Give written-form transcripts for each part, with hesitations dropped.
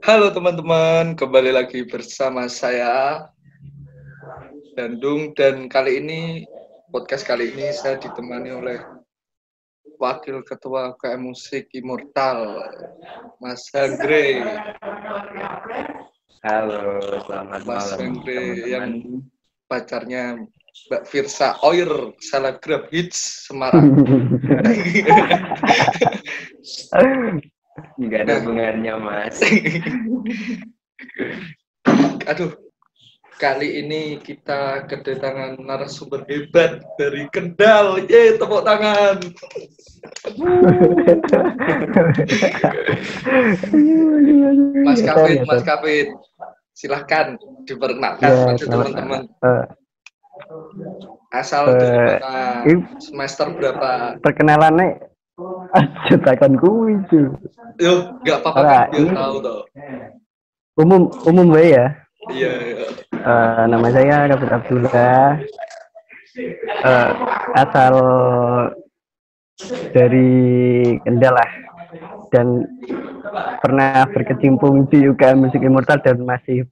Halo teman-teman, kembali lagi bersama saya Dandung, dan podcast kali ini saya ditemani oleh Wakil Ketua UKM Musik Immortal, Mas Hangre. Halo, selamat Mas malam Hangre teman-teman. yang pacarnya Mbak Firsa Oir, selebgram hits Semarang. Nggak ada hubungannya, Mas. Aduh, kali ini kita kedatangan narasumber hebat dari Kendal. Yeay, tepuk tangan. Mas Kafit, silahkan diperkenalkan pada teman-teman. Asal dari mana, semester berapa? Perkenalannya takkan kuwi cu. Yo, nggak apa-apa kan biar tahu toh. Umum bae ya. Iya. Nama saya Kafit Abdullah. Asal dari Kendal lah, dan pernah berkecimpung di UKM Musik Immortal dan masih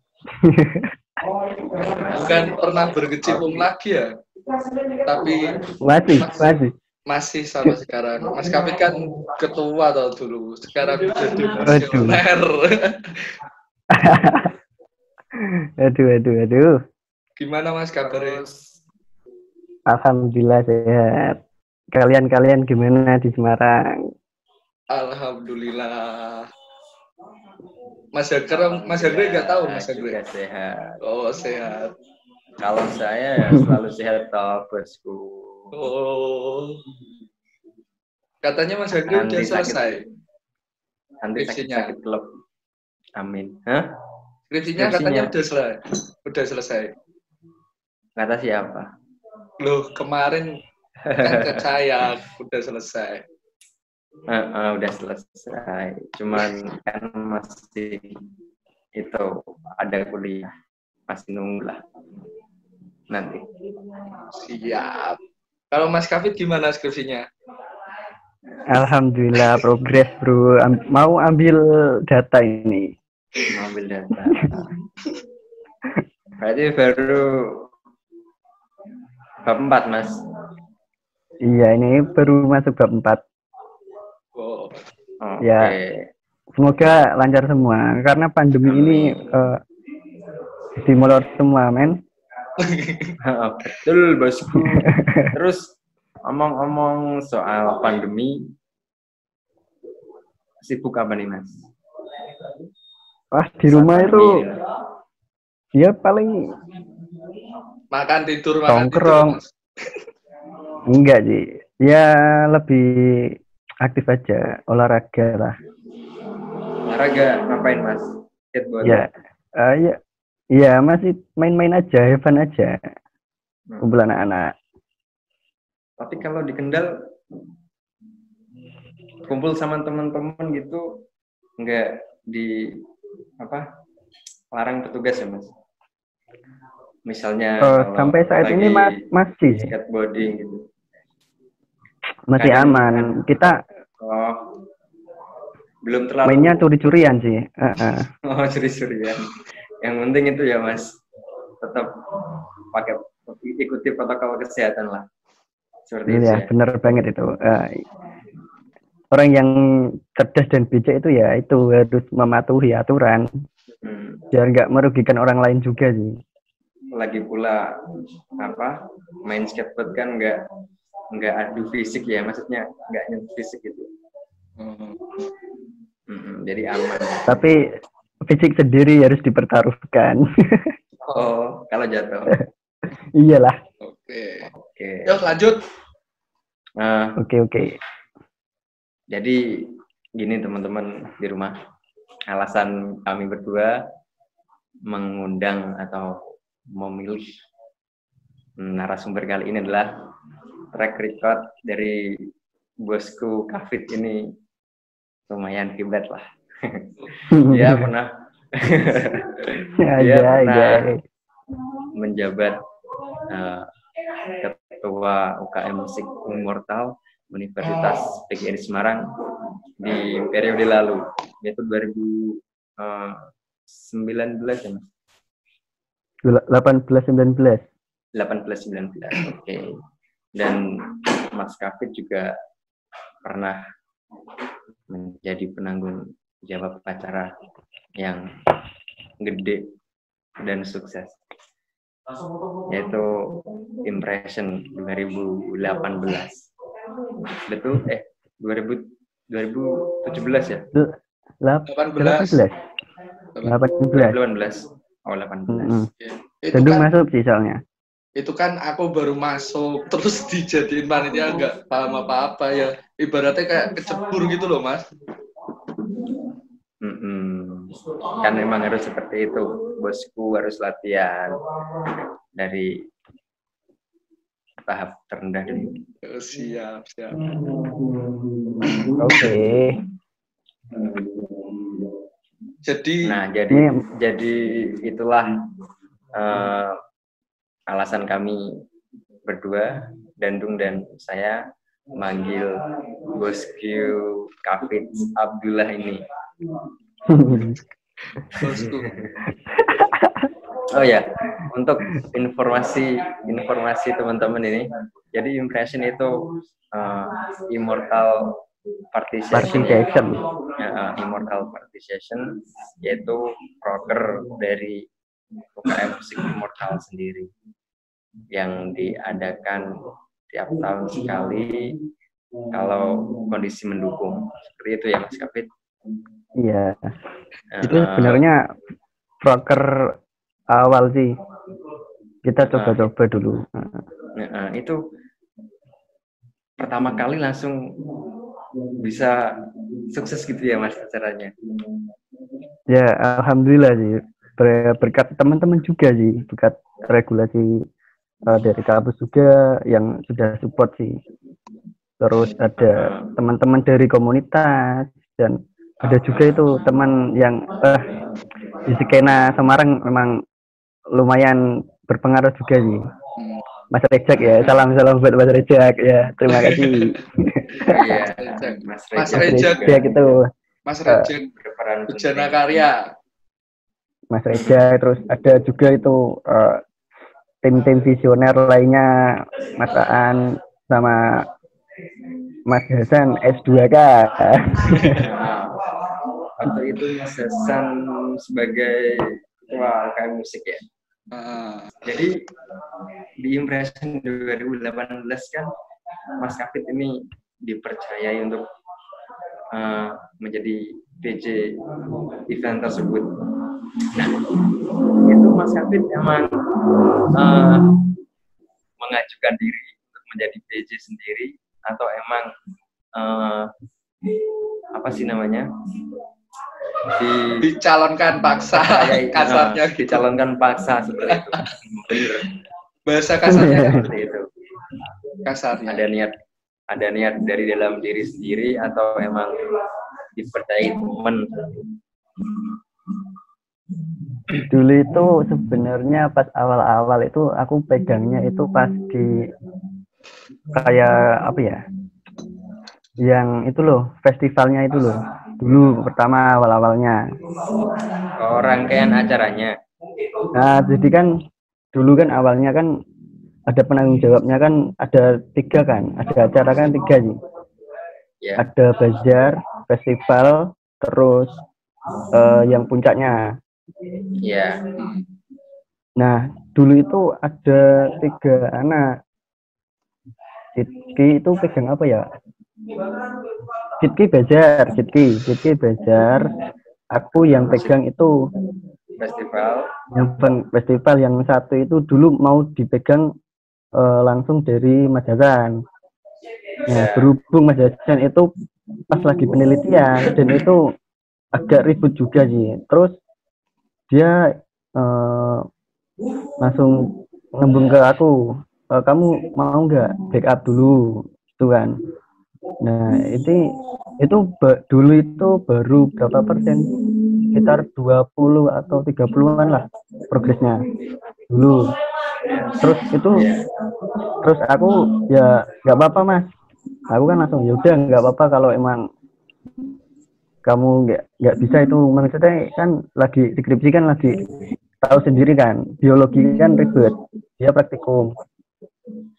bukan pernah berkecimpung lagi ya, tapi masih sampai sekarang. Mas Kafit kan ketua tau dulu, sekarang udah demisioner. Aduh. Gimana Mas kabarnya? Alhamdulillah sehat. Kalian gimana di Semarang? Alhamdulillah. Mas Hagre nggak tahu Mas Hagre? Sehat. Oh, sehat. Kalau saya selalu sehat toh, bosku. Oh. Katanya Mas Hagre udah selesai. Nanti sakit klub. Amin. Hah? Skripsinya katanya udah selesai. Kata siapa? Loh, kemarin kan ke saya udah selesai. Udah selesai. Cuman kan masih itu ada kuliah. Masih nunggu lah. Nanti. Siap. Kalau Mas Kafit gimana skripsinya? Alhamdulillah progres bro. Mau ambil data ini. Ambil data. Berarti baru bab 4, Mas. Iya, ini baru masuk bab 4. Oh. Ya. Semoga lancar semua karena pandemi ini dimulai semua, men. Betul, bosku. Terus omong-omong soal pandemi, sibuk apa nih, Mas? Wah, di rumah itu ya paling makan tidur. Enggak sih, ya lebih aktif aja, olahraga lah. Olahraga ngapain, Mas? Skateboard? Ya masih main-main aja, fun aja, kumpul anak-anak. Tapi kalau di Kendal kumpul sama teman-teman gitu enggak di larang petugas ya, Mas? Misalnya sampai saat ini masih skateboarding gitu. Masih aman. Kita belum terlalu mainnya curi-curian sih. Curi-curian. Yang penting itu ya, Mas, tetap ikuti protokol kesehatan lah. Seperti itu ya. Benar banget itu. Orang yang cerdas dan bijak itu ya itu harus mematuhi aturan. Biar nggak merugikan orang lain juga sih. Lagi pula main skateboard kan nggak adu fisik ya, maksudnya nggak nyentuh fisik gitu. Jadi aman. Tapi fisik sendiri harus dipertaruhkan. Oh, kalau jatuh. Iyalah. Oke. Yuk lanjut. Oke. Jadi gini teman-teman di rumah, alasan kami berdua mengundang atau memilih narasumber kali ini adalah track record dari bosku Kafit ini lumayan hebat lah. Dia pernah menjabat ketua UKM Musik Immortal Universitas PGRI Semarang di periode lalu, yaitu 19 ya Mas? 18-19. 18-19, oke. Dan Mas Kafid juga pernah menjadi penanggung jawab acara yang gede dan sukses, yaitu Impression 2018. Betul? 2017 ya? 18. 2018. Oh, 18. Itu Gendung kan masuk sih soalnya. itu kan aku baru masuk terus dijadiin panitia, nggak paham apa-apa ya, ibaratnya kayak kecebur gitu loh Mas. Kan memang harus seperti itu, bosku, harus latihan dari tahap terendah dulu. Siap. Oke. Jadi itulah alasan kami berdua, Dandung dan saya, manggil bosku Kafid Abdullah ini. Bosku. Oh ya, untuk informasi teman-teman ini, jadi Impression itu Immortal Party Session. Immortal Party Session, yaitu proker dari UKM Musik Immortal sendiri yang diadakan tiap tahun sekali kalau kondisi mendukung. Seperti itu ya Mas Kafid? Iya. Itu sebenarnya proker awal sih. Kita coba-coba dulu. Itu pertama kali langsung bisa sukses gitu ya Mas acaranya? Ya, alhamdulillah sih. Berkat teman-teman juga sih, berkat regulasi dari kampus juga yang sudah support sih. Terus ada teman-teman dari komunitas, dan ada juga itu teman yang di skena Semarang memang lumayan berpengaruh juga sih. Mas Rejak ya, salam buat Mas Rejak ya, terima kasih. Iya, Mas Rejak itu. Mas Rejak Bujana Karya. Mas Rejak, terus ada juga itu tim-tim visioner lainnya, Mas Aan sama Mas Hasan S2K. Waktu itu Mas Hasan sebagai ketua UKM musik ya. Jadi di Impression 2018 kan Mas Kafid ini dipercayai untuk menjadi PJ event tersebut. Nah, itu Mas Kafid emang mengajukan diri untuk menjadi PJ sendiri, atau emang apa sih namanya, dicalonkan paksa, kasarnya gitu. Dicalonkan paksa seperti itu. Bener. Bahasa kasarnya seperti itu. Kasarnya. Ada niat dari dalam diri sendiri, atau emang dipercayai teman? Dulu itu sebenarnya pas awal-awal itu aku pegangnya itu pas di kayak apa ya, yang itu loh, festivalnya itu loh, dulu pertama awal-awalnya. Rangkaian acaranya. Nah, jadi kan dulu kan awalnya kan ada penanggung jawabnya kan, ada 3 kan, ada acara kan 3 sih. Yeah. Ada bazar, festival, terus yang puncaknya. Iya. Yeah. Nah, dulu itu ada 3 anak. Jitki itu pegang apa ya? Jitki bazar. Aku yang pegang itu festival. Yang festival yang satu itu dulu mau dipegang langsung dari Mas Hasan. Nah, berhubung Mas Hasan itu pas lagi penelitian dan itu agak ribut juga sih. Terus dia langsung ngembung ke aku, kamu mau nggak backup dulu, gitu kan. Nah, itu dulu itu baru berapa persen? Sekitar 20 atau 30-an lah progresnya dulu. Terus aku ya nggak apa-apa Mas. Aku kan langsung ya udah nggak apa-apa kalau emang kamu nggak bisa itu, maksudnya kan lagi skripsi kan lagi tahu sendiri kan, biologi kan ribet, dia praktikum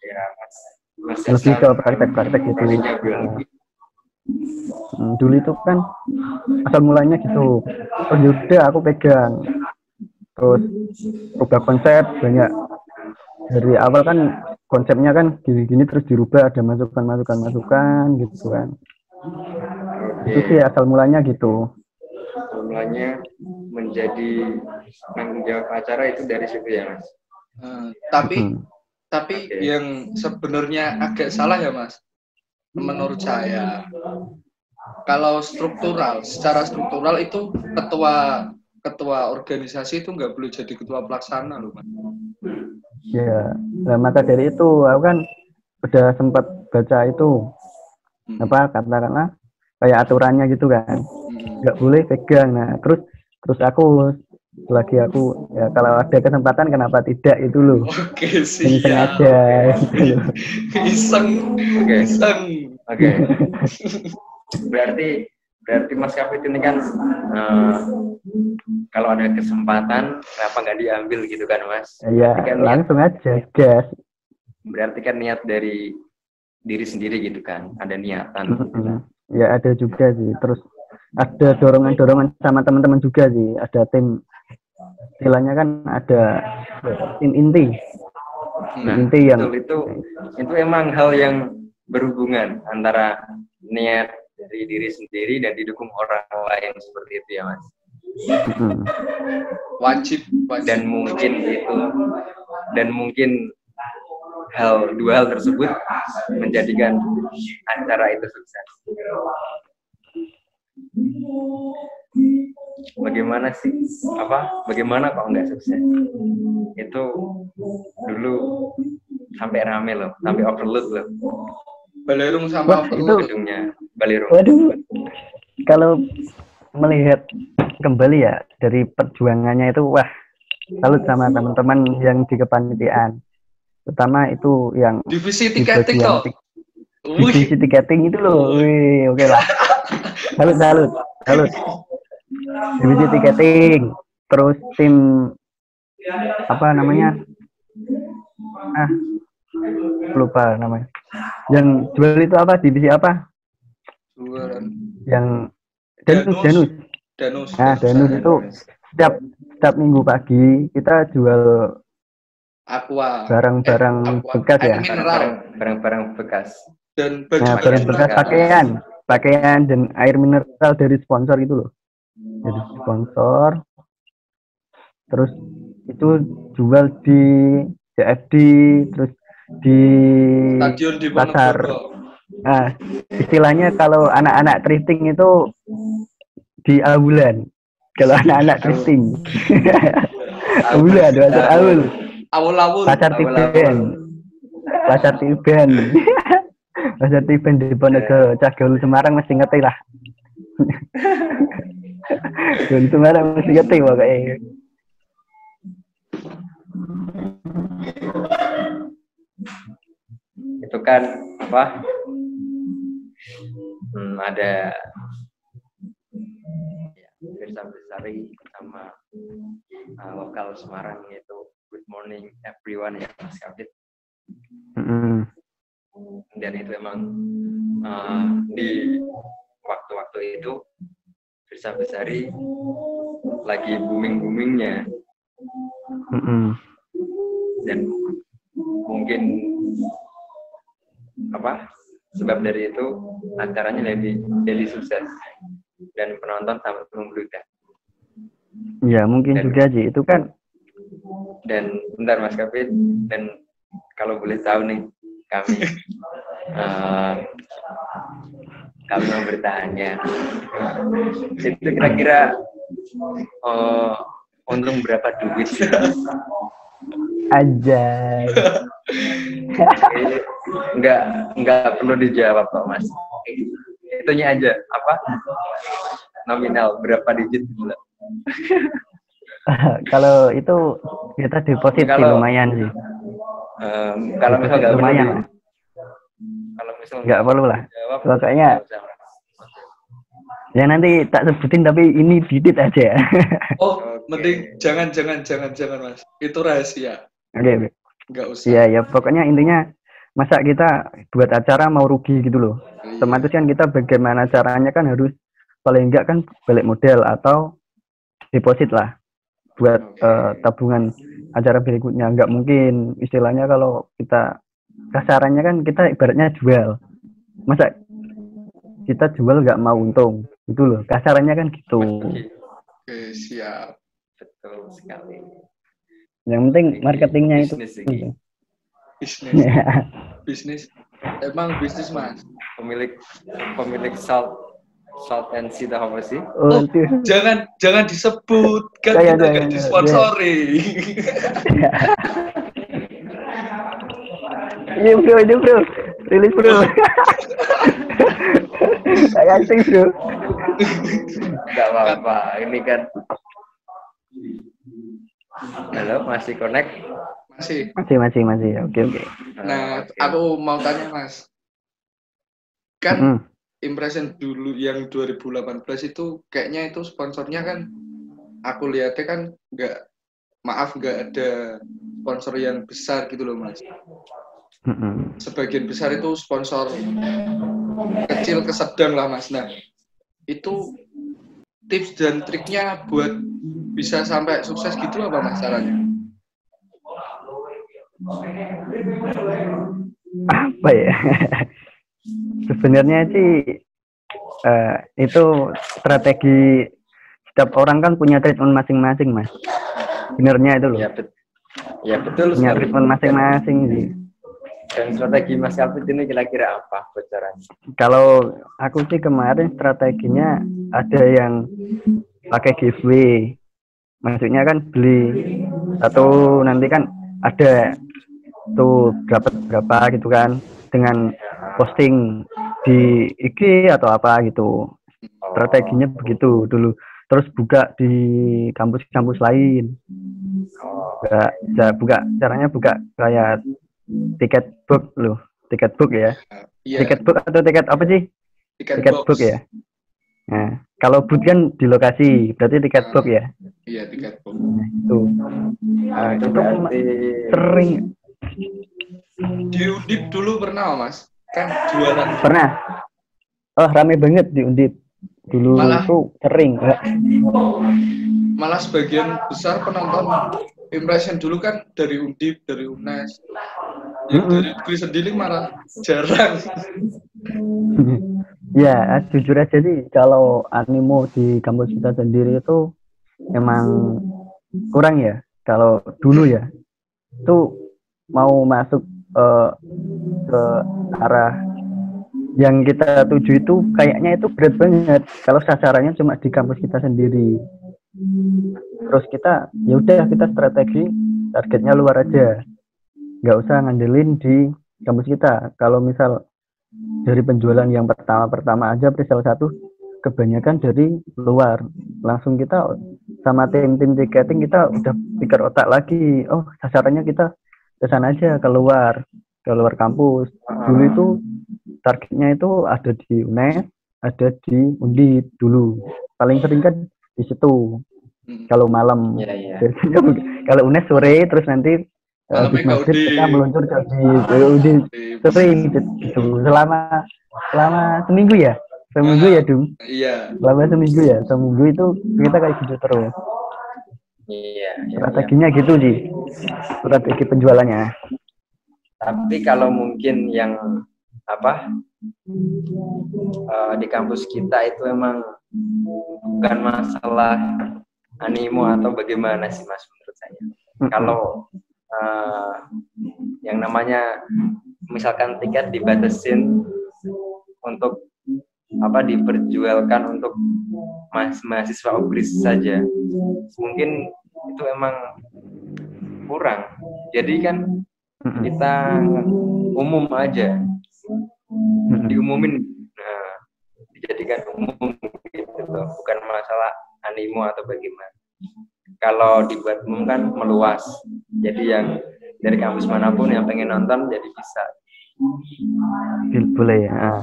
Ya, Mas lebih ke Hasan praktek-praktek gitu. prodinya biologi. Dulu itu kan asal mulanya gitu, terus yaudah aku pegang, terus rubah konsep banyak dari awal kan, konsepnya kan gini-gini terus dirubah, ada masukan gitu kan. Itu sih asal mulanya gitu. Mulanya menjadi tanggung jawab acara itu dari situ ya Mas. Tapi yang sebenarnya agak salah ya Mas, menurut saya, kalau secara struktural itu ketua organisasi itu nggak boleh jadi ketua pelaksana loh Mas. Ya, nah maka dari itu aku kan udah sempat baca itu apa katakanlah kayak aturannya gitu kan, nggak boleh pegang. Nah terus aku lagi aku ya kalau ada kesempatan kenapa tidak itu loh. Oke, siap. Iseng aja gitu. Iseng. Oke. Berarti Mas Kafit ini kan kalau ada kesempatan kenapa nggak diambil gitu kan Mas? Iya, kan langsung aja gas. Berarti kan niat dari diri sendiri gitu kan, ada niatan gitu kan. Ya ada juga sih, terus ada dorongan sama teman-teman juga sih, ada tim, istilahnya kan ada tim inti. Nah, inti yang itu emang hal yang berhubungan antara niat dari diri sendiri dan didukung orang lain seperti itu ya Mas. Wajib. Dan mungkin dua hal tersebut menjadikan acara itu sukses. Bagaimana kok nggak sukses? Itu dulu sampai rame loh, sampai overload loh. Balerung sama overload gedungnya Balerung. Waduh, kalau melihat kembali ya dari perjuangannya itu, wah salut sama teman-teman yang di kepanitiaan, terutama itu yang divisi tiketing kok. Divisi tiketing itu loh, wih, oke lah. Salut. Divisi tiketing, terus tim apa namanya? Lupa namanya. Yang jual itu apa? Divisi apa? Yang Danus. Nah, Danus itu setiap minggu pagi kita jual aqua, barang-barang bekas ya. Barang-barang bekas. Dan barang bekas, pakaian dan air mineral dari sponsor itu loh. Dari sponsor. Terus itu jual di CFD, terus di stadion di pasar. Nah, istilahnya kalau anak-anak thrifting itu di aulan. Kalau anak-anak thrifting. Aulan, pasar aul. Awul-awul. Pasar Tiben. Pasar Tiben di Ponorogo, Cagol Semarang mesti ngerti lah. Cagol Semarang mesti ngerti pokoknya. Itu kan ada Firsa Besari sama lokal Semarang, yaitu Good Morning Everyone ya Mas Kafit. Dan itu emang di waktu-waktu itu Firsa Besari lagi booming-boomingnya. Dan mungkin sebab dari itu acaranya lebih sukses dan penonton sampai membludak. Ya mungkin juga sih itu kan. Dan bentar Mas Kafit, dan kalau boleh tahu nih kami mau bertanya, itu kira-kira untung berapa duit? Aja. Enggak perlu dijawab kok Mas. Itunya aja nominal berapa digit gila. Kalau itu kita deposit sih lumayan sih. Kalau misal nggak lumayan lah. Kalau misal nggak perlu lah. Pokoknya Ya nanti tak sebutin tapi ini dikit aja. Oh, mending jangan Mas. Itu rahasia. Oke. Enggak usah. Iya, ya pokoknya intinya masa kita buat acara mau rugi gitu loh. Otomatis kan kita bagaimana caranya kan harus paling enggak kan balik modal atau deposit lah buat tabungan acara berikutnya. Enggak mungkin istilahnya kalau kita kasarannya kan kita ibaratnya jual. Masa kita jual nggak mau untung gitu loh, kasarannya kan gitu. Oke, siap. Betul sekali. Yang penting marketingnya itu bisnis emang bisnis Mas. Pemilik Salt and Sea tahu apa sih? Oh, jangan disebut kan kita nggak disponsori. Ini bro, rilis bro. Kayak asing bro. Gak apa-apa, ini kan. Halo, masih connect? Masih. Oke. Nah, aku mau tanya Mas. Kan Impression dulu yang 2018 itu kayaknya itu sponsornya kan aku lihatnya kan nggak ada sponsor yang besar gitu loh Mas. Sebagian besar itu sponsor kecil ke sedang lah Mas. Nah, itu tips dan triknya buat bisa sampai sukses gitu apa Mas caranya? Apa ya? Sebenarnya sih itu strategi setiap orang kan punya treatment masing-masing Mas. Sebenarnya itu loh. Ya betul. Punya treatment masing-masing sih. Dan strategi Mas Alvin ini kira-kira apa bocorannya? Kalau aku sih kemarin strateginya ada yang pakai giveaway. Maksudnya kan beli atau nanti kan ada tuh berapa gitu kan dengan posting di IG atau apa gitu. Strateginya begitu dulu. Terus buka di kampus-kampus lain. Caranya buka kayak tiket book ya. Tiket book atau tiket apa sih? Tiket book ya. Nah, kalau book kan di lokasi, berarti tiket book ya. Iya, tiket book. Nah, itu. Itu berarti sering di Undip dulu pernah Mas? Kan jualan. Pernah. Oh, rame banget di Undip. Dulu itu sering. Malah sebagian besar penonton Impression dulu kan dari Undip, dari UNES. Dari negeri sendiri malah jarang. Ya, jujur aja sih kalau animo di kampus kita sendiri itu emang kurang ya. Kalau dulu ya, itu mau masuk ke arah yang kita tuju itu kayaknya itu berat banget. Kalau sasarannya cuma di kampus kita sendiri. Terus kita ya udah kita strategi targetnya luar aja. Nggak usah ngandelin di kampus kita. Kalau misal dari penjualan yang pertama aja presale 1 kebanyakan dari luar. Langsung kita sama tim tiketing kita udah pikir otak lagi. Oh, sasarannya kita ke sana aja, keluar kampus. Dulu itu targetnya itu ada di UNES, ada di Undip dulu. Paling sering kan di situ. Kalau malam. Biasanya kalau UNES sore terus nanti habis maghrib kita meluncur ke Undip. Sering gitu. Selama seminggu ya. Seminggu ya, Dung? Iya. Selama seminggu itu kita kayak gitu terus. Iya. Strateginya gitu sih. Strategi penjualannya. Tapi kalau mungkin yang di kampus kita itu emang bukan masalah animo atau bagaimana sih Mas menurut saya. Kalau yang namanya misalkan tiket dibatasin untuk diperjualkan untuk mahasiswa UGRIS saja, mungkin itu emang kurang. Jadi kan kita umum aja, diumumin, dijadikan umum gitu, bukan masalah animo atau bagaimana. Kalau dibuat umum kan meluas, jadi yang dari kampus manapun yang pengen nonton jadi bisa. Boleh ya. Nah,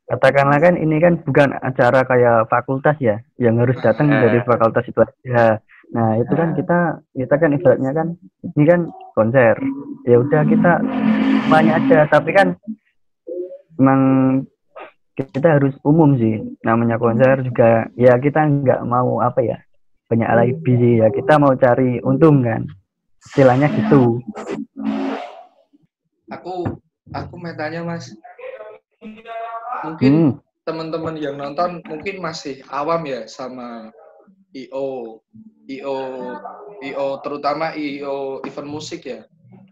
katakanlah kan ini kan bukan acara kayak fakultas ya, yang harus datang dari fakultas itu aja. Nah itu kan kita kan ibaratnya kan ini kan konser. Ya udah kita semuanya aja, tapi kan memang kita harus umum sih. Namanya konser juga ya kita nggak mau apa ya banyak alibi sih ya, kita mau cari untung kan. Istilahnya gitu. Aku mau tanya Mas, mungkin teman-teman yang nonton mungkin masih awam ya sama IO terutama IO event musik ya.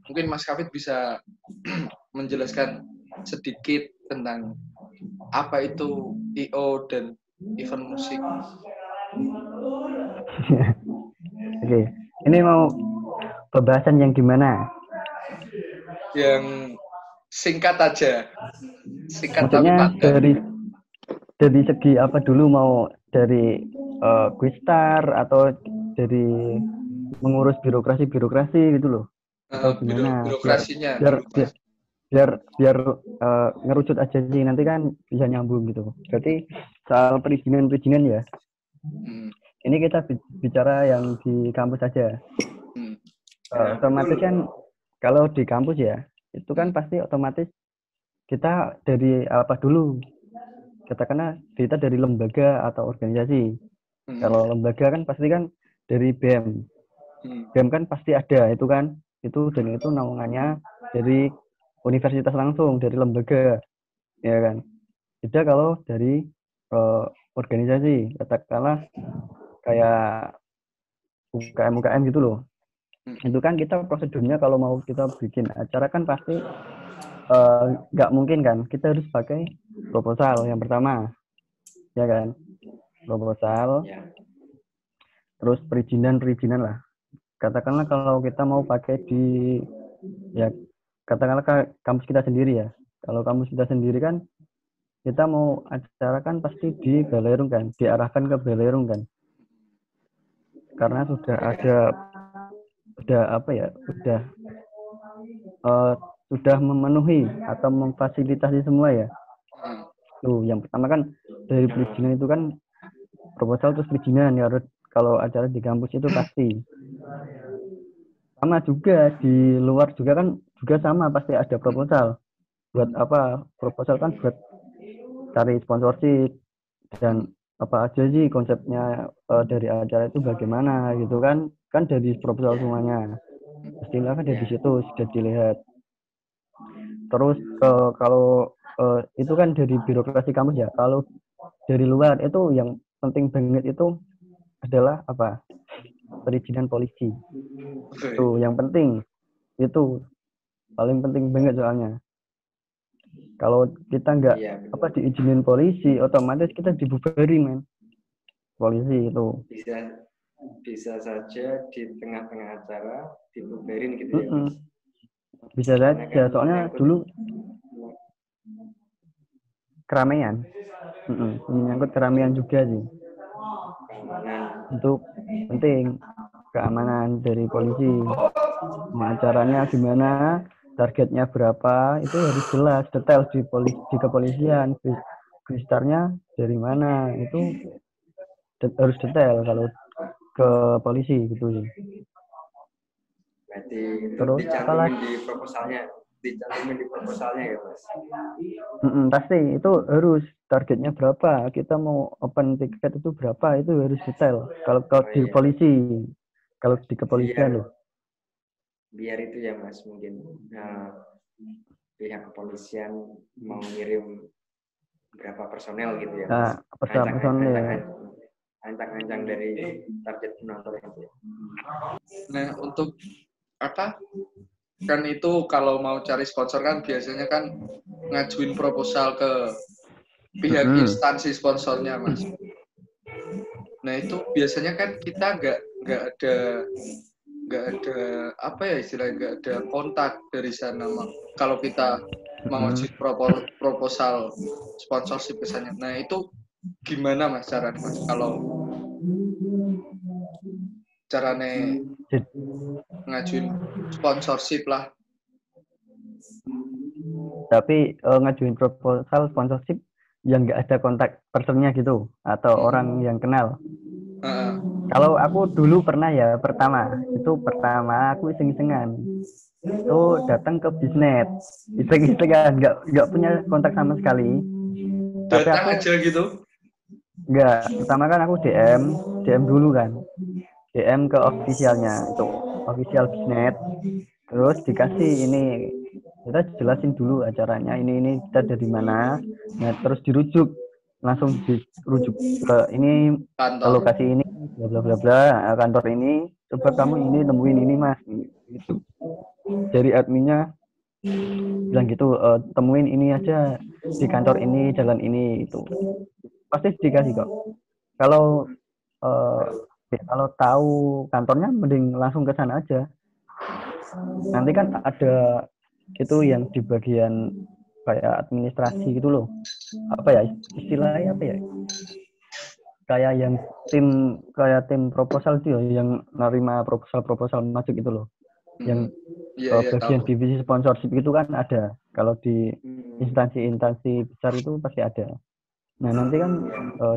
Mungkin Mas Kafid bisa menjelaskan sedikit tentang apa itu IO dan event musik. Oke, ini mau pembahasan yang gimana? Yang singkat aja. Singkat maksudnya tapi padat. dari segi apa dulu, mau dari Quistar atau dari mengurus birokrasi gitu loh, atau gimana? Birokrasinya biar ngerucut aja sih, nanti kan bisa nyambung gitu. Berarti soal perizinan ya. Ini kita bicara yang di kampus aja. Otomatis kan kalau di kampus ya, itu kan pasti otomatis kita dari apa dulu? Katakanlah kita dari lembaga atau organisasi. Kalau lembaga kan pasti kan dari BEM. BEM kan pasti ada itu kan. Dan itu naungannya dari universitas langsung, dari lembaga. Ya kan. Beda kalau dari organisasi. Katakanlah kayak UKM gitu loh. Itu kan kita prosedurnya kalau mau kita bikin acara kan pasti nggak mungkin kan, kita harus pakai proposal yang pertama, ya kan, proposal, terus perizinan lah. Katakanlah kalau kita mau pakai di, ya katakanlah kampus kita sendiri ya, kalau kampus kita sendiri kan kita mau acara kan pasti di Balerung kan, diarahkan ke Balerung kan, karena sudah ada apa ya, sudah memenuhi atau memfasilitasi semua ya. Tuh, yang pertama kan dari perizinan itu kan proposal terus perizinan ya, kalau acara di kampus itu pasti. Sama juga di luar juga kan juga sama, pasti ada proposal. Buat apa? Proposal kan buat cari sponsorship dan apa aja sih konsepnya dari acara itu bagaimana gitu kan dari proposal semuanya. Pastilah kan dari situ sudah dilihat. Terus kalau itu kan dari birokrasi kampus ya. Kalau dari luar itu yang penting banget itu adalah apa? Perizinan polisi. Itu yang penting. Itu paling penting banget soalnya. Kalau kita nggak diizinin polisi, otomatis kita dibubari, men. Polisi itu. Bisa saja di tengah-tengah acara dibubarin gitu ya, Mas. Bisa saja, soalnya dulu keramaian. Menyangkut keramaian juga sih. Untuk penting keamanan dari polisi. Acaranya gimana, targetnya berapa, itu harus jelas, detail di kepolisian. Quistarnya dari mana, itu harus detail kalau ke polisi gitu sih. Berarti terus dicantumin di proposalnya ya, Mas? Pasti itu harus, targetnya berapa, kita mau open tiket itu berapa, itu harus detail kalau di polisi, kalau di kepolisian loh. Biar itu ya, Mas, mungkin pihak kepolisian mau ngirim berapa personel gitu ya, Mas. Ancang-ancang dari target penonton itu. Nah, untuk apa? Kan itu kalau mau cari sponsor kan biasanya kan ngajuin proposal ke pihak instansi sponsornya, Mas. Nah, itu biasanya kan kita nggak ada apa ya istilahnya, nggak ada kontak dari sana kalau kita mengajukan proposal sponsorship misalnya. Nah, itu gimana, Mas, caranya, Mas, kalau caranya ngajuin sponsorship lah? tapi ngajuin proposal sponsorship yang nggak ada kontak personnya gitu atau orang yang kenal. Kalau aku dulu pernah ya, pertama aku iseng-isengan itu datang ke bisnet, iseng-isengan nggak punya kontak sama sekali. Tapi datang aku aja gitu. Nggak, pertama kan aku DM dulu kan, DM ke officialnya itu, official bisnet. Terus dikasih ini, kita jelasin dulu acaranya ini kita dari mana. Nah terus langsung dirujuk ke ini, ke Kantor. lokasi ini, bla bla bla bla, kantor ini, coba kamu ini temuin ini mas, gitu. Dari adminnya bilang gitu, temuin ini aja di kantor ini, jalan ini, itu pasti dikasih kok. Kalau kalau tahu kantornya mending langsung ke sana aja. Nanti kan ada itu yang di bagian kayak administrasi gitu loh. Apa ya istilahnya apa ya? Kayak tim proposal itu ya, yang nerima proposal masuk itu loh. Yang bagian tahu. divisi sponsorship itu kan ada. Kalau di instansi besar itu pasti ada. Nah nanti kan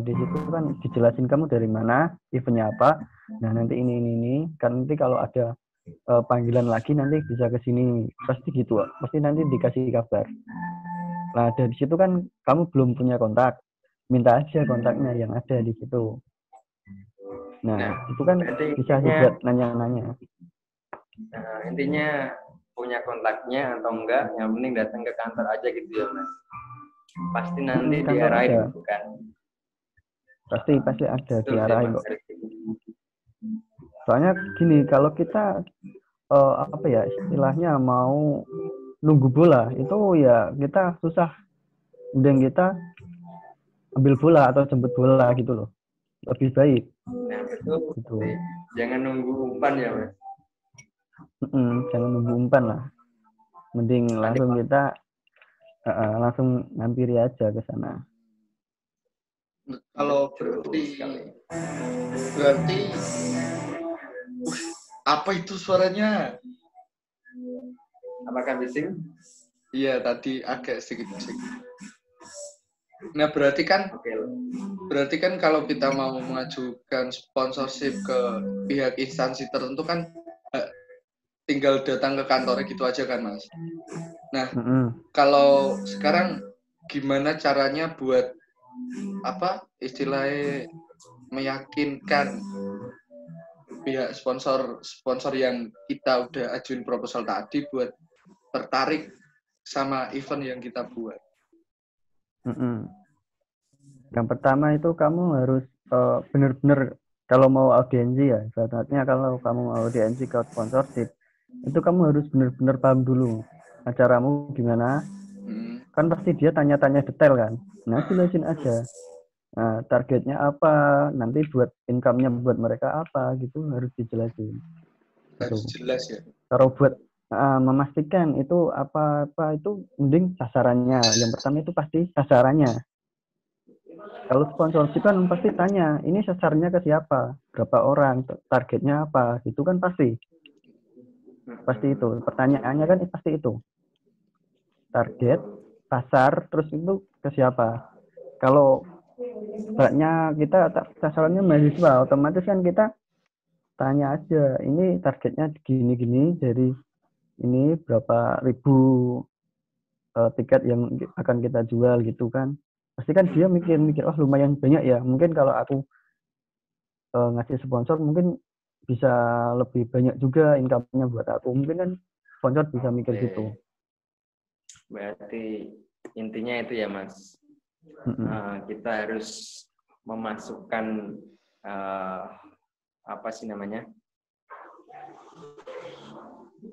di situ kan dijelasin kamu dari mana, eventnya apa. Nah nanti ini kan nanti kalau ada panggilan lagi nanti bisa ke sini, pasti gitu, pasti nanti dikasih kabar. Nah dari situ kan kamu belum punya kontak, minta aja kontaknya yang ada di situ. Nah itu kan bisa buat nanya-nanya. Nah, intinya punya kontaknya atau enggak, yang penting datang ke kantor aja gitu ya mas. Pasti nanti diarahin bukan? Pasti ada diarahin kok. Soalnya gini, kalau kita apa ya istilahnya mau nunggu bola itu ya kita susah, mending kita ambil bola atau jemput bola gitu loh, lebih baik. Nah betul gitu. Jangan nunggu umpan ya mas. Jangan nunggu umpan lah, mending langsung kita langsung ngampiri aja ke sana. Kalau berarti apa itu suaranya? Apakah bising? Iya tadi agak sedikit bising. Nah berarti kan kalau kita mau mengajukan sponsorship ke pihak instansi tertentu kan tinggal datang ke kantornya gitu aja kan mas. Nah kalau sekarang gimana caranya buat apa istilahnya meyakinkan pihak sponsor yang kita udah ajuin proposal tadi buat tertarik sama event yang kita buat. Yang pertama itu kamu harus benar-benar kalau mau audiensi ya, saatnya kalau kamu mau audiensi ke sponsorship itu kamu harus benar-benar paham dulu acaramu gimana. Kan pasti dia tanya-tanya detail kan. Nah jelasin aja. Nah, targetnya apa, nanti buat income-nya buat mereka apa gitu harus dijelasin. Harus jelas ya. Kalau buat memastikan itu apa itu mending sasarannya. Yang pertama itu pasti sasarannya. Kalau sponsorship kan pasti tanya, ini sasarannya ke siapa, berapa orang, targetnya apa, gitu kan pasti. Pasti itu. Pertanyaannya kan pasti itu. Target, pasar, terus itu ke siapa. Kalau banyak kita sasarannya mahasiswa, otomatis kan kita tanya aja, ini targetnya gini-gini, jadi ini berapa ribu tiket yang akan kita jual gitu kan. Pasti kan dia mikir, oh lumayan banyak ya, mungkin kalau aku ngasih sponsor mungkin bisa lebih banyak juga income-nya buat aku. Mungkin kan sponsor bisa mikir gitu. Berarti intinya itu ya mas, kita harus memasukkan apa sih namanya,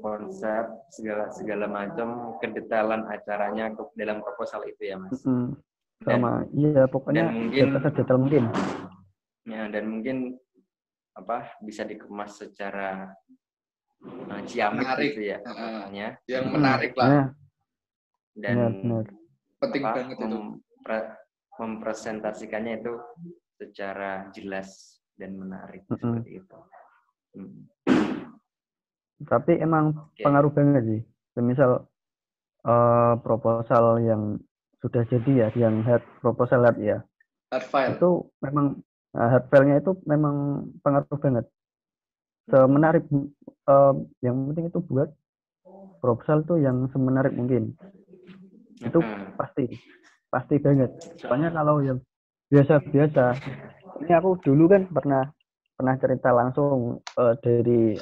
konsep segala macam kedetailan acaranya ke dalam proposal itu ya mas. Sama iya pokoknya detail mungkin. Ya, dan mungkin apa bisa dikemas secara ciamik gitu ya, yang menarik lah. Dan benar. Penting banget itu. Mempresentasikannya itu secara jelas dan menarik seperti itu. Tapi emang pengaruh banget sih. Misal proposal yang sudah jadi ya, yang proposal ya. Hard file. Itu memang hard file-nya itu memang pengaruh banget. Semenarik yang penting itu buat proposal tuh yang semenarik mungkin. Itu pasti banget. Soalnya kalau yang biasa-biasa, ini aku dulu kan pernah cerita langsung dari,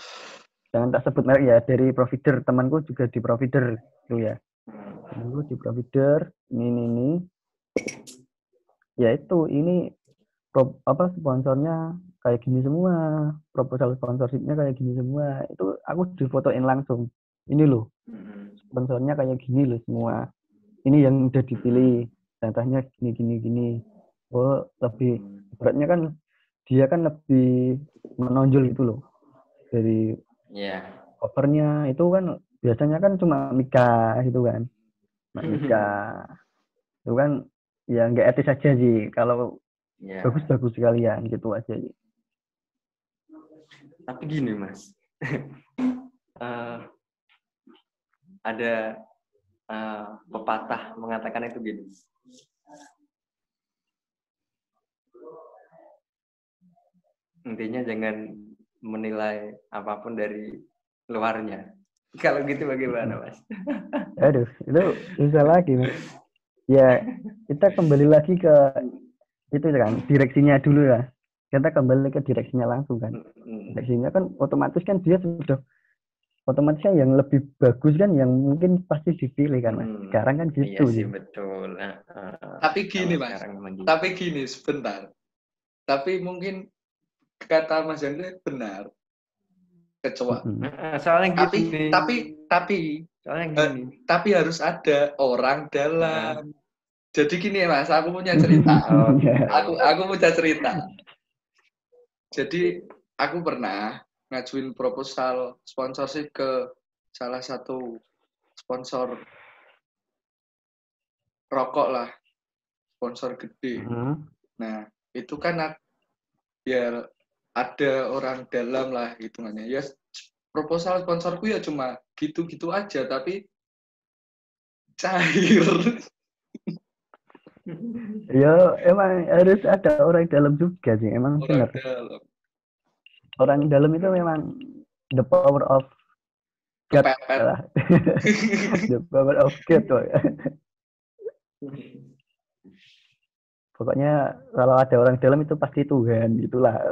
jangan tak sebut merek ya, dari provider, temanku juga di provider itu ya. Temanku di provider ini ya itu ini sponsornya kayak gini semua, proposal sponsorshipnya kayak gini semua, itu aku difotoin langsung, ini loh sponsornya kayak gini loh semua, ini yang udah dipilih contohnya gini. Oh lebih beratnya kan dia kan lebih menonjol gitu loh dari covernya, itu kan biasanya kan cuma Mika gitu kan, Mika itu kan ya nggak etis aja sih kalau bagus sekalian gitu aja sih. Tapi gini Mas, ada pepatah mengatakan itu gini, intinya jangan menilai apapun dari luarnya. Kalau gitu bagaimana Mas? Aduh, itu susah lagi Mas. Ya kita kembali lagi ke itu kan, direksinya dulu ya. Kita kembali ke direksinya langsung kan. Direksinya kan otomatis kan dia sudah otomatisnya yang lebih bagus kan yang mungkin pasti dipilih kan Mas. Sekarang kan gitu. Iya sih betul. Tapi gini Mas, tapi sebentar. Tapi mungkin kata Mas Andre benar. Kecoa. Soalnya gini. Tapi soalnya gini. Tapi harus ada orang dalam. Jadi gini Mas, aku punya cerita. Aku punya cerita. Jadi aku pernah ngajuin proposal sponsorship ke salah satu sponsor rokok lah, sponsor gede. Nah itu kan ya ada orang dalam lah hitungannya. Ya proposal sponsorku ya cuma gitu-gitu aja, tapi cair. Ya emang harus ada orang dalam juga sih, emang benar. Orang dalam itu memang the power of God lah. The power of God. Pokoknya kalau ada orang dalam itu pasti Tuhan, itulah.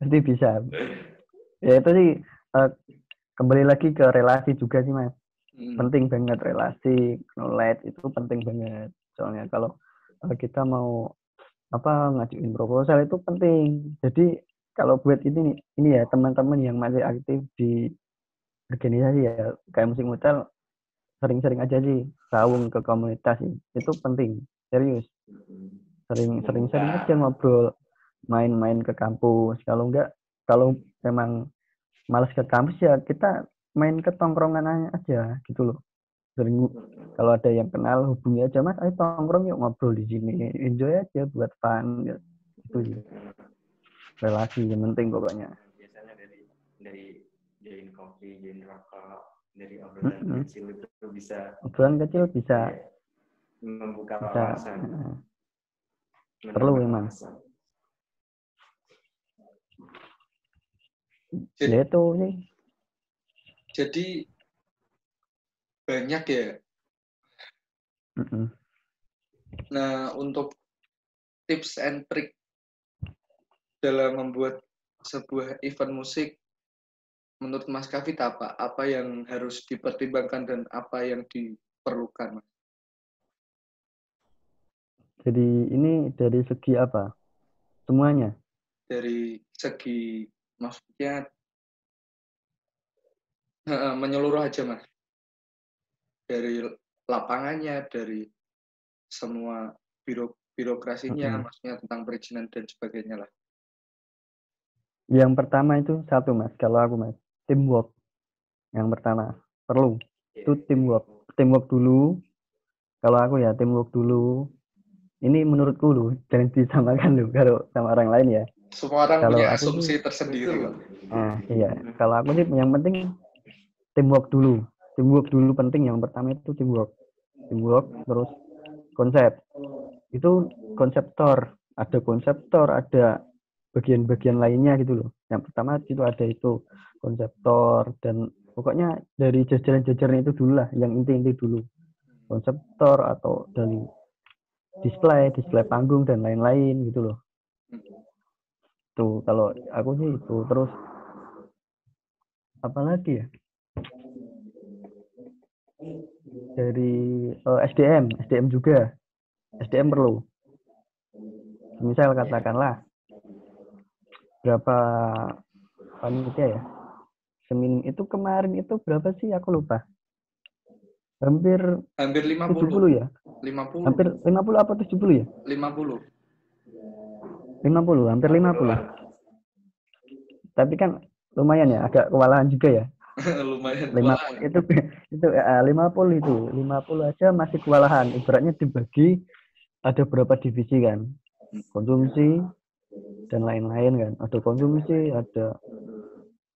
Pasti bisa. Ya itu sih kembali lagi ke relasi juga sih Mas. Penting banget relasi, knowledge itu penting banget. Soalnya kalau kita mau ngajuin proposal itu penting. Jadi kalau buat ini ya teman-teman yang masih aktif di organisasi ya kayak Musik Mutal, sering-sering aja sih gabung ke komunitas sih. Itu penting, serius. Sering aja ngobrol, main-main ke kampus. Kalau memang malas ke kampus ya kita main ke tongkrongan aja gitu loh. Sering kalau ada yang kenal hubungi aja Mas, ayo tongkrong yuk ngobrol di sini, enjoy aja buat fun gitu. Itu sih relasi yang penting pokoknya. Biasanya dari join kopi, join rokok, dari obrolan kecil itu bisa membuka wawasan. Perlu memang. Jadi, ya itu sih. Jadi banyak ya. Nah, untuk tips and trick dalam membuat sebuah event musik, menurut Mas Kavit apa? Apa yang harus dipertimbangkan dan apa yang diperlukan, Mas? Jadi ini dari segi apa? Semuanya? Dari segi, maksudnya menyeluruh aja, Mas. Dari lapangannya, dari semua birokrasinya, maksudnya tentang perizinan dan sebagainya lah. Yang pertama itu satu Mas, kalau aku Mas, teamwork. Yang pertama perlu itu teamwork dulu. Kalau aku ya teamwork dulu. Ini menurutku loh, jangan disamakan loh kalau sama orang lain ya. Semua orang punya asumsi tersendiri. Nah iya, kalau aku sih yang penting teamwork dulu penting. Yang pertama itu teamwork, terus konsep. Itu konseptor, ada bagian-bagian lainnya gitu loh. Yang pertama itu ada itu konseptor, dan pokoknya dari jajaran-jajaran itu dulu lah, yang inti-inti dulu. Konseptor atau dari display panggung dan lain-lain gitu loh. Tuh kalau aku sih itu. Terus apa lagi ya? Dari SDM juga. SDM perlu. Misal katakanlah berapa panitia ya? Semin itu kemarin itu berapa sih? Aku lupa. Hampir 50 ya? 50. Hampir 50 apa 70 ya? 50. Hampir 50. Tapi kan lumayan ya, agak kewalahan juga ya. Lumayan 50 itu 50 aja masih kewalahan. Ibaratnya dibagi ada berapa divisi kan? Konsumsi dan lain-lain kan. Ada konsumsi, ada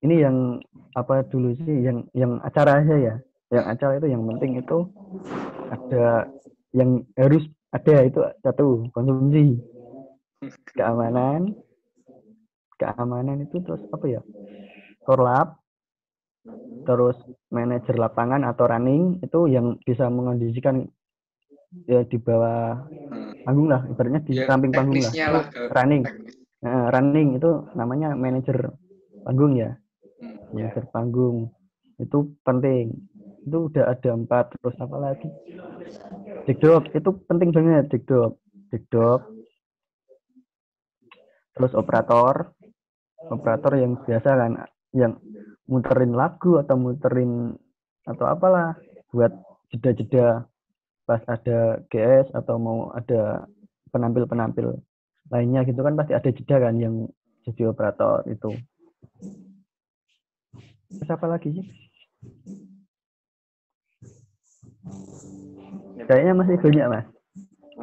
ini yang apa dulu sih, yang acara aja ya. Yang acara itu yang penting itu ada yang harus ada itu satu, konsumsi. Keamanan itu terus apa ya? Korlap, terus manajer lapangan atau running itu yang bisa mengondisikan ya di bawah panggung lah, ibaratnya di samping panggung lah. Itu running itu namanya manajer panggung ya. Manajer panggung itu penting. Itu udah ada 4. Terus apa lagi? Dikdok itu penting banget, dikdok. Terus operator yang biasa kan, yang muterin lagu atau muterin atau apalah buat jeda-jeda pas ada GS atau mau ada penampil lainnya gitu kan, pasti ada jeda kan yang jadi operator itu. Terus apa lagi sih? Kayaknya masih banyak mas.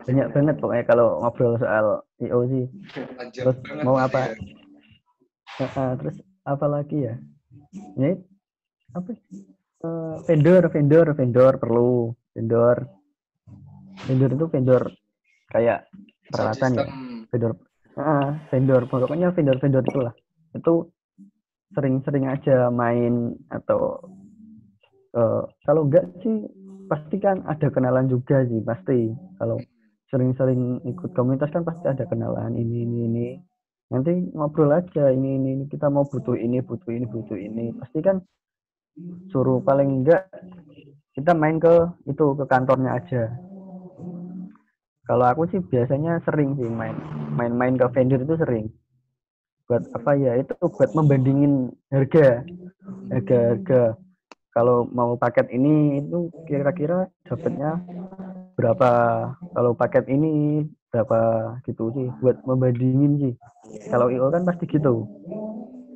Banyak banget pokoknya kalau ngobrol soal IO sih. Terus mau apa? Terus apa lagi ya? Ini apa? Vendor perlu. Vendor itu vendor kayak peralatan ya. Vendor pokoknya vendor itulah. Itu sering-sering aja main atau kalau enggak sih pasti kan ada kenalan juga sih pasti. Kalau sering-sering ikut komunitas kan pasti ada kenalan ini. Nanti ngobrol aja ini kita mau butuh ini pasti kan suruh paling enggak kita main ke kantornya aja. Kalau aku sih biasanya sering sih main ke vendor itu sering. Buat apa ya? Itu buat membandingin harga. Kalau mau paket ini itu kira-kira dapatnya berapa, kalau paket ini berapa gitu sih, buat membandingin sih. Kalau IO kan pasti gitu,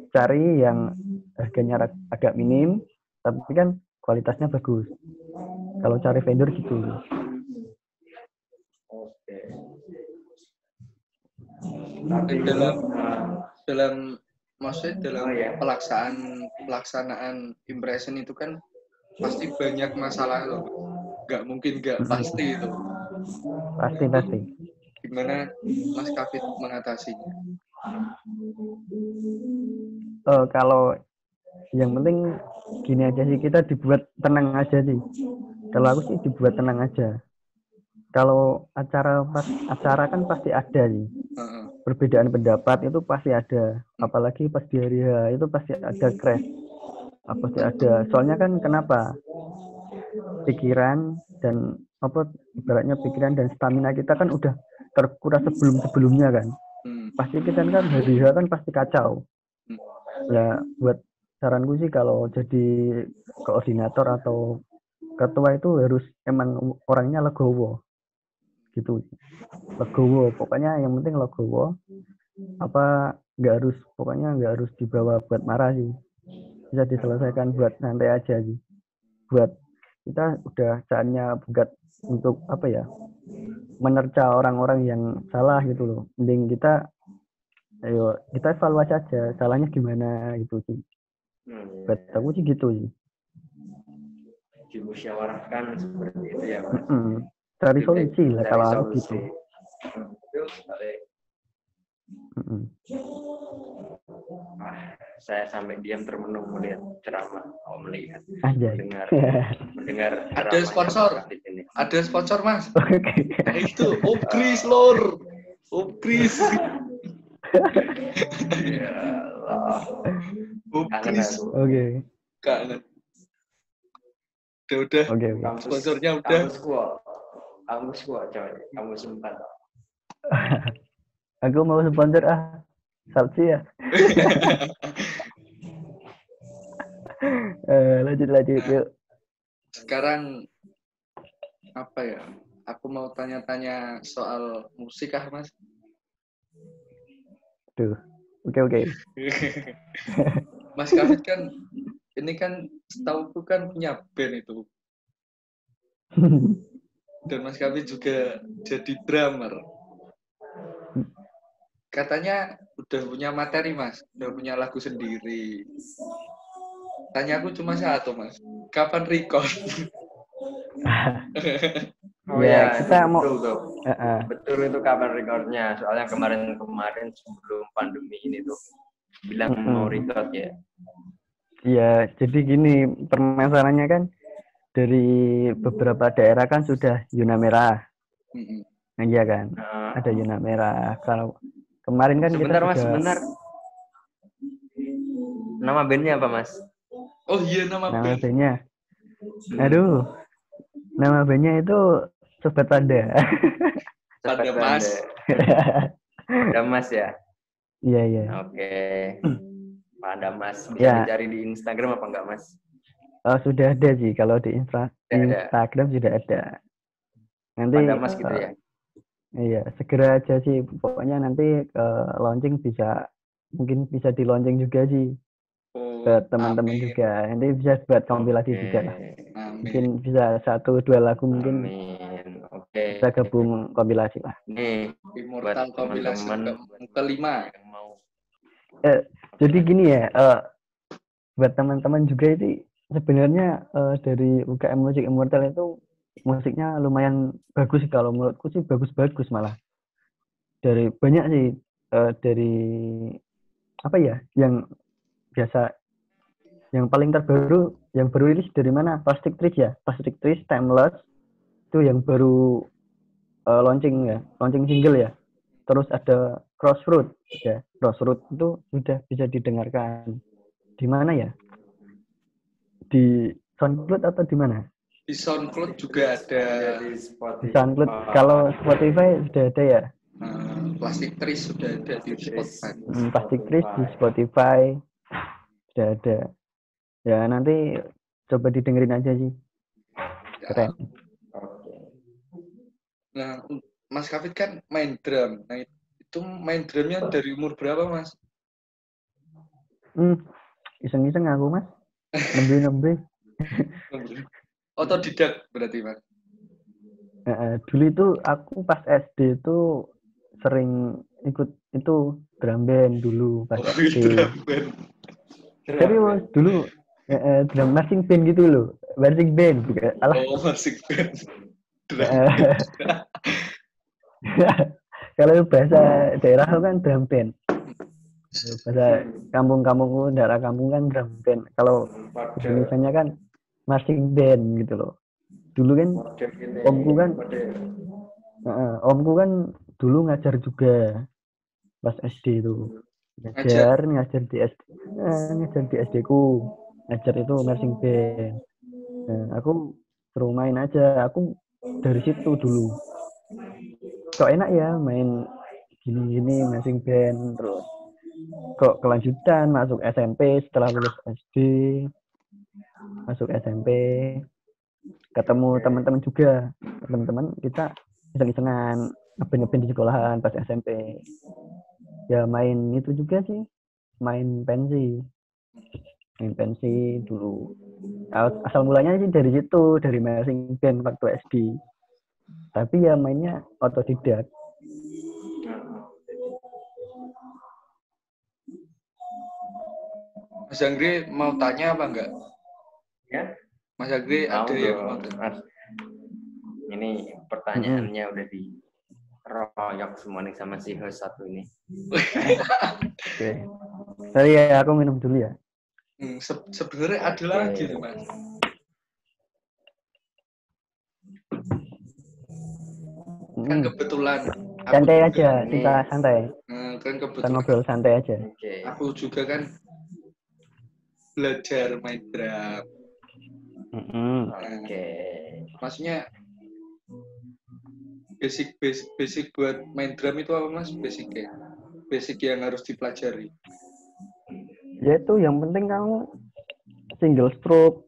cari yang harganya agak minim tapi kan kualitasnya bagus. Kalau cari vendor gitu. Dalam pelaksanaan impression itu kan pasti banyak masalah loh. Nggak mungkin nggak pasti itu. Pasti. Gimana Mas Kafid mengatasinya? Kalau yang penting gini aja sih, kita dibuat tenang aja sih. Kalau aku sih dibuat tenang aja. Kalau acara kan pasti ada sih. Perbedaan pendapat itu pasti ada. Apalagi pas di hari H itu pasti ada crash. Pasti ada. Soalnya kan kenapa? Pikiran dan ibaratnya pikiran dan stamina kita kan udah terkuras sebelumnya kan. Pasti kita kan hari H kan pasti kacau. Ya buat saranku sih kalau jadi koordinator atau ketua itu harus emang orangnya legowo gitu, legowo pokoknya, yang penting legowo, nggak harus dibawa buat marah sih, bisa diselesaikan buat santai aja sih. Buat kita udah saatnya buat untuk menerca orang-orang yang salah gitu loh, mending kita evaluasi aja salahnya gimana gitu sih. Buat aku sih gitu sih. dimusyawarahkan seperti itu ya Mas. Cari solusi lah Cari kalau aku solusi. gitu. Betul sekali. Saya sampai diam termenung melihat ceramah, melihat mendengar ada sponsor, ada sponsor Mas. Nah, itu Upgris lor, Upgris. Ya Allah. Upgris. Oke. Kangen. Udah. Oke. Sponsornya udah. Kamus kuat coy, kamu sempat. Aku mau sponsor Sabsi ya. Lanjut yuk. Sekarang apa ya? Aku mau tanya-tanya soal musik Mas. Tuh. Oke. Mas Kafid kan ini kan setahu kan punya band itu. Dan Mas Kafid juga jadi drummer. Katanya udah punya materi Mas, udah punya lagu sendiri. Tanya aku cuma satu Mas, kapan record? Kita mau betul itu kapan recordnya? Soalnya kemarin sebelum pandemi ini tuh bilang mau record ya. Iya, jadi gini permasalahannya kan dari beberapa daerah kan sudah zona merah. Iya kan, ada zona merah. Kalau kemarin kan sebentar, kita Mas, sebentar. Nama bandnya apa Mas? Oh iya nama bandnya. Aduh, nama bandnya itu Sobat Panda. Panda Mas. Panda Mas ya? Iya. Oke. Panda Mas. Bisa dicari di Instagram apa enggak Mas? Sudah ada sih. Kalau di Instagram sudah ada. Nanti Panda Mas gitu ya? Iya, segera aja sih. Pokoknya nanti launching mungkin bisa di launching juga sih. Ke teman-teman juga. Nanti bisa buat kompilasi juga lah. Mungkin bisa 1-2 lagu mungkin. Amin. Oke. Kita gabung kompilasi lah. Nih, Immortal kompilasi kelima. Jadi gini ya, buat teman-teman juga itu sebenarnya dari UKM Musik Immortal itu musiknya lumayan bagus. Kalau menurutku sih bagus-bagus malah. Dari banyak sih, dari apa ya, yang biasa, yang paling terbaru, yang baru rilis dari mana? Plastic Trees ya, Plastic Trees, Timeless, itu yang baru launching single ya. Terus ada Crossroad ya, Crossroad itu sudah bisa didengarkan di mana ya? Di SoundCloud atau di mana? Di SoundCloud juga ada. Di SoundCloud. Kalau Spotify sudah ada ya? Plastic Trees sudah ada di Spotify. Plastic Trees di Spotify sudah ada. Ya nanti coba didengerin aja sih. Keren. Nah, Mas Kafid kan main drum. Nah, itu main drumnya dari umur berapa, Mas? Iseng-iseng aku, Mas. Nembe. Otodidak berarti, Mas? Dulu itu aku pas SD itu sering ikut itu drum band dulu pas SD. Drum band. Serius dulu drum marching band gitu loh. Marching band juga. Marching band. Kalau bahasa daerah kan drum band. Bahasa kampung-kampungku, daerah kampung kan drum band. Kalau Indonesia kan marching band gitu loh. Dulu kan omku kan dulu ngajar juga pas SD itu. Ngajar di SD. Ngajar di SD ku. Ngajar itu marching band. Aku suruh main aja. Aku dari situ dulu. Kok enak ya main gini-gini marching band terus. Kok kelanjutan masuk SMP setelah lulus SD. Masuk SMP ketemu teman-teman juga. Teman-teman kita iseng-isengan ngeband di sekolahan pas SMP. Ya main itu juga sih. Main pensi dulu. Asal mulanya sih dari situ, dari marching band waktu SD. Tapi ya mainnya otodidak. Mas Anggri mau tanya apa enggak? Ya. Mas Agri ada yang mau Mas. Ini pertanyaannya udah diroyok semua nih sama si host satu ini. Oke. Sorry ya, aku minum dulu ya. Sebenarnya ada lagi nih, Mas. Kan kebetulan santai aja, kita santai. Kan kebetulan kita ngobrol santai aja. Aku juga kan belajar main drum. Maksudnya basic buat main drum itu apa, Mas? Basic yang harus dipelajari. Ya itu yang penting kamu single stroke,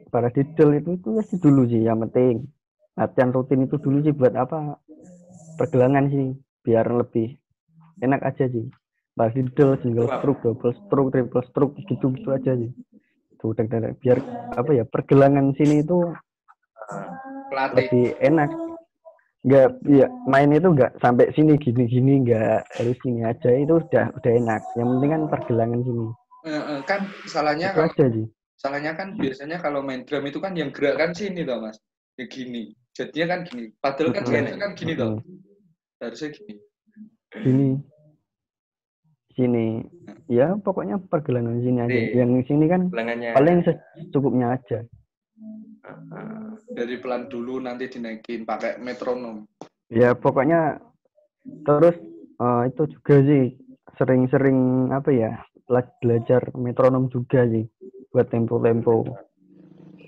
paradiddle itu sih dulu sih yang penting. Latihan rutin itu dulu sih buat apa? Pergelangan sih, biar lebih enak aja sih. Paradiddle, single stroke, double stroke, triple stroke gitu aja sih. Tuh biar apa ya, pergelangan sini itu lebih enak. Enggak, ya main itu enggak sampai sini gini enggak, harus sini aja, itu udah enak. Yang penting kan pergelangan sini. Kan salahnya itu aja sih. Salahnya kan biasanya kalau main drum itu kan yang gerak kan sini toh, Mas. Ya gini. Jadinya kan gini. Padahal kan seharusnya kan gini toh. Harusnya gini. Sini. Ya pokoknya pergelangan sini aja. Yang sini kan paling secukupnya aja. Dari pelan dulu nanti dinaikin pakai metronom. Ya pokoknya terus itu juga sih sering-sering apa ya, belajar metronom juga sih buat tempo-tempo.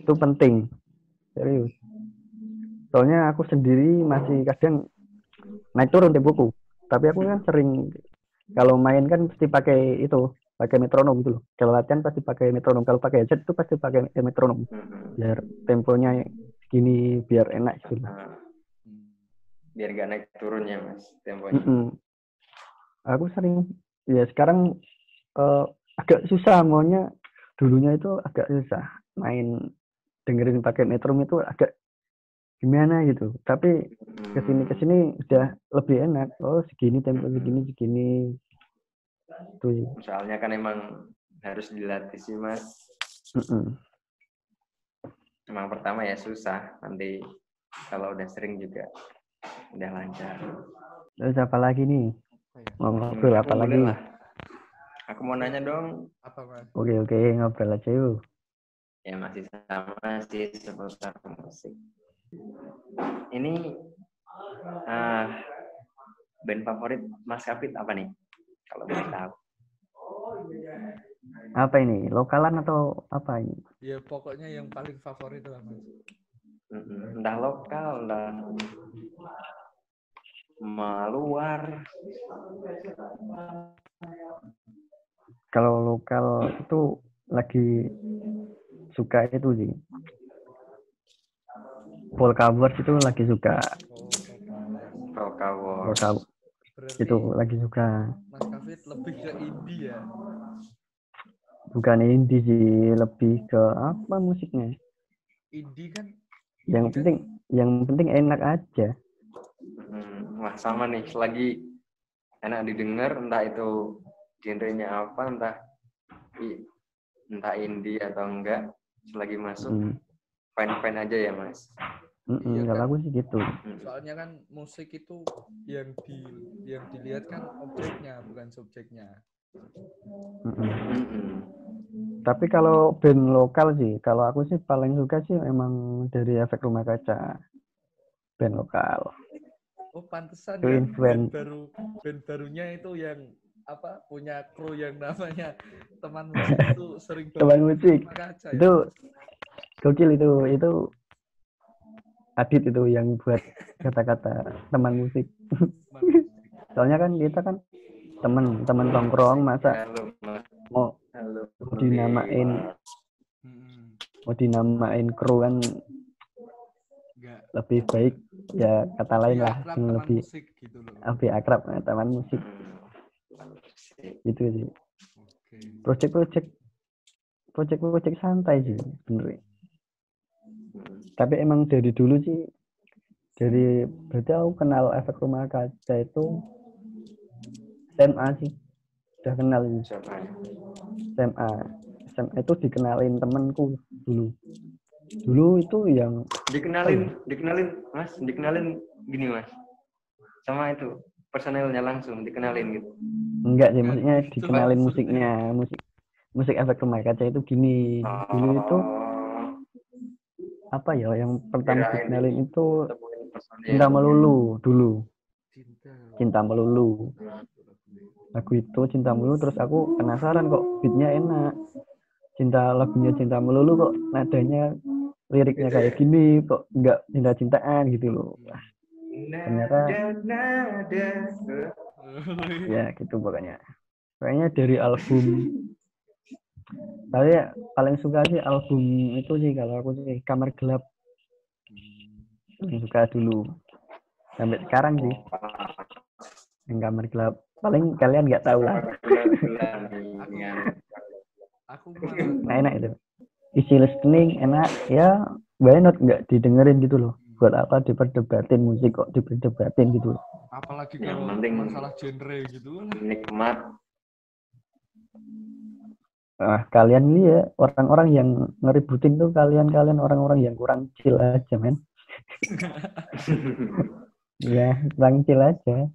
Itu penting. Serius. Soalnya aku sendiri masih kadang naik turun tempoku. Tapi aku kan sering kalau main kan pasti pakai metronom gitu loh. Kalau latihan pasti pakai metronom. Kalau pakai headset itu pasti pakai metronom. Biar temponya segini biar enak gitu. Biar gak naik turunnya, Mas, temponya. Aku sering ya sekarang agak susah maunya. Dulunya itu agak susah main dengerin pakai metronom itu agak gimana gitu. Tapi kesini udah lebih enak. Oh segini tempo segini. Tuh. Soalnya kan emang harus dilatih sih, Mas. Emang pertama ya susah, nanti kalau udah sering juga udah lancar. Terus apa lagi nih? Mau ngobrol apa lagi? Lah. Aku mau nanya dong. Apa, Mas? Oke, ngobrol aja yuk. Ya masih sama sih seputar musik. Ini band favorit Mas Kapit apa nih? Kalau boleh tahu. Apa ini? Lokalan atau apa ini? Ya pokoknya yang paling favorit lah, Mas. Entah lokal, entah luar. Kalau lokal itu lagi suka itu sih. Volcavers itu lagi suka. Volcavers. Itu lagi suka. Mas Kafit lebih ke indie ya? Bukan indie sih, lebih ke apa musiknya? Indie kan? Yang penting enak aja. Wah sama nih, selagi enak didengar, entah itu genrenya apa, entah indie atau enggak, selagi masuk fine aja ya, Mas. Iya, kalau aku sih gitu. Soalnya kan musik itu yang dilihat kan objeknya bukan subjeknya. Tapi kalau band lokal sih, kalau aku sih paling suka sih emang dari Efek Rumah Kaca, band lokal. Oh pantesan ya, band barunya itu yang apa punya kru yang namanya teman musik itu sering teman musik kaca, itu ya? Gokil itu Adit itu yang buat kata-kata teman musik. Soalnya kan kita kan teman tongkrong, masa mau dinamain kru kan lebih baik ya kata lain lah yang lebih akrab teman musik gitu sih. Project santai sih sebenarnya. Tapi emang dari dulu sih, berarti aku kenal Efek Rumah Kaca itu SMA sih, udah kenal ini. SMA itu dikenalin temanku dulu. Dulu itu yang dikenalin gini Mas. Sama itu personelnya langsung dikenalin gitu. enggak sih, maksudnya dikenalin musiknya, musik efek rumah kaca itu gini. Dulu itu apa ya yang pertama dikenalin itu Cinta Melulu dulu. Cinta Melulu. Lagu itu Cinta Melulu, terus aku penasaran kok beatnya enak. Lagunya Cinta Melulu kok nadanya liriknya kayak gini, kok enggak cinta-cintaan gitu loh. Ternyata ya gitu pokoknya. Kayaknya dari album, saya paling suka sih album itu sih, kalau aku sih Kamar Gelap. Paling suka dulu. Sampai sekarang sih. Yang Kamar Gelap. Paling kalian nggak tahu lah. Nah, enak itu. Isi listening enak ya, why not nggak didengerin gitu loh. Buat apa diperdebatin musik kok diperdebatin gitu loh. Apalagi kalau masalah genre gitu lah. Nikmat. Kalian ini ya orang-orang yang ngeributin tuh kalian orang-orang yang kurang chill aja men. Ya kurang chill aja.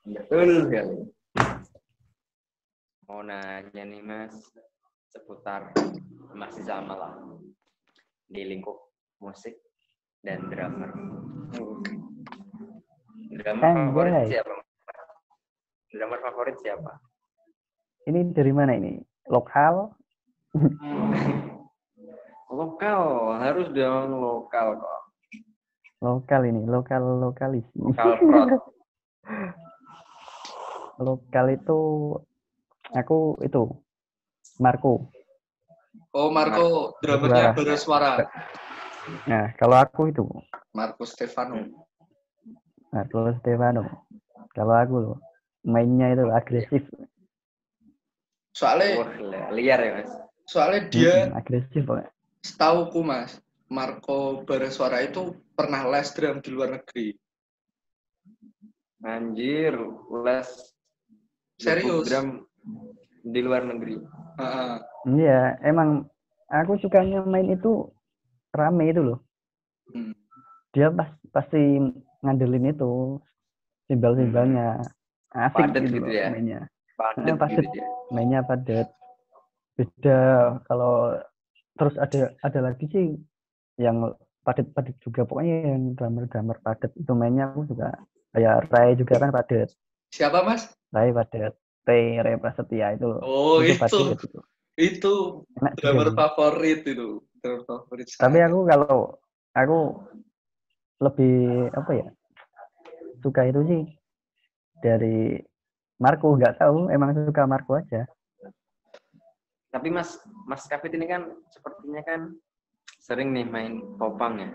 Betul sekali. Mau nanya nih Mas seputar masih sama lah di lingkup musik dan drummer. Drummer favorit siapa? Ini dari mana ini? Lokal? Lokal, harus dong lokal kok. Lokal ini, lokalis. Lokal prod. Lokal itu aku itu Marco. Oh, Marco, drummernya bersuara. Nah, kalau aku itu Marco Stefano. Kalau aku loh, mainnya itu agresif. Soalnya liar ya Mas. Soalnya dia agresif Pak. Setauku Mas, Marco Barasuara itu pernah les drum di luar negeri. Anjir, les serius drum di luar negeri. Iya, emang aku sukanya main itu rame itu loh. Dia pasti ngandelin itu simbal-simbalnya. Asik padet gitu ya. Mainnya. Padet gitu ya. Mainnya padet. Beda kalau terus ada lagi sih yang padet juga, pokoknya yang drummer padet itu mainnya aku juga. Kayak Ray juga kan padet. Siapa Mas? Ray padet. Ray Prasetya itu. Oh itu. Padet, itu drummer favorit itu. Drummer favorit saya. Tapi aku lebih apa ya? Suka itu sih dari Marco, nggak tahu, emang suka Marco aja. Tapi Mas Kavit ini kan sepertinya kan sering nih main popang ya.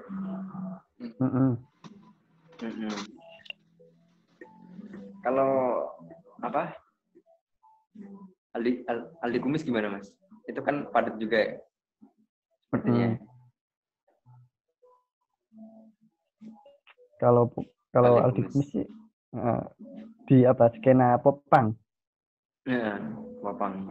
Kalau apa? Aldi Kumis gimana Mas? Itu kan padat juga ya? Sepertinya. Kalau Aldi Kumis sih di apa, skena popang. Ya, popang.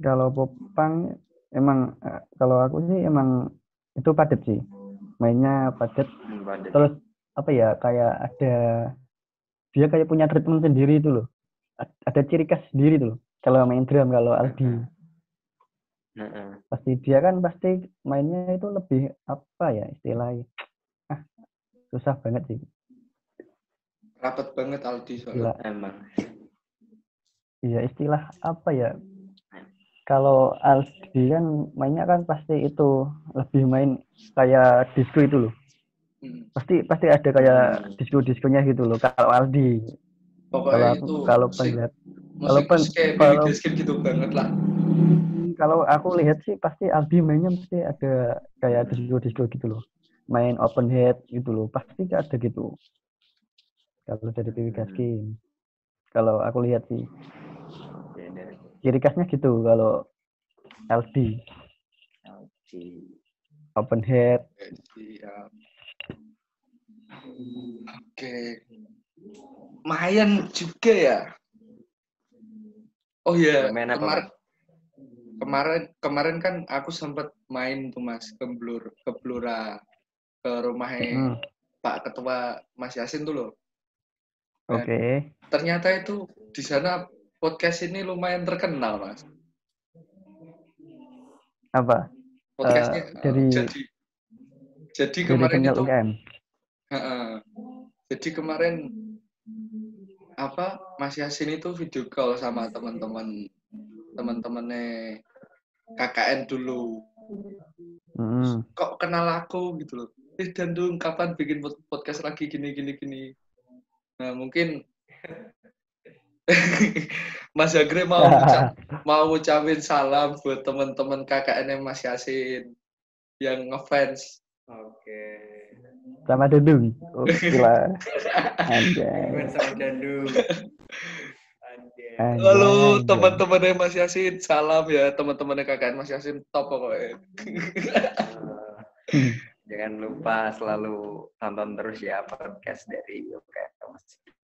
Kalau popang emang kalau aku sih emang itu padat sih. Mainnya padat. Terus apa ya, kayak dia kayak punya treatment sendiri itu loh. Ada ciri khas sendiri tuh loh. Kalau main drum, kalau Aldi. Pasti dia kan pasti mainnya itu lebih apa ya istilahnya. Susah banget sih. Rapat banget Aldi soalnya. Emang. Iya, istilah apa ya? Kalau Aldi kan mainnya kan pasti itu lebih main kayak disco itu loh. Pasti ada kayak disco-diskonya gitu loh kalau Aldi. Kalau penglihat kalau gitu banget lah. Kalau aku lihat sih pasti Aldi mainnya pasti ada kayak disco gitu loh. Main open head gitu loh. Pasti ada gitu. Kalau dari PW Gaskin. Kalau aku lihat sih. Ciri khasnya gitu kalau LD. Open head. Oke. Mayan juga ya. Oh iya, kemarin kan aku sempat main tuh Mas ke Blora, ke rumahnya Pak Ketua Mas Yasin tuh loh. Oke. Ternyata itu di sana podcast ini lumayan terkenal Mas. Apa? Podcastnya jadi kemarin itu UKM. Jadi kemarin Mas Yasin itu video call sama teman-temannya KKN dulu. Kok kenal aku gitu loh. Dandung kapan bikin podcast lagi gini. Nah, mungkin Mas Agre mau ucapin salam buat teman-teman KKN Mas Yasin yang ngefans. Oke. Sama Dandung. Oh, gila. Anjay. Sama Dandung. Halo teman-teman Mas Yasin, salam ya teman-teman KKN Mas Yasin, top pokoknya. Jangan lupa selalu tonton terus ya podcast dari UKM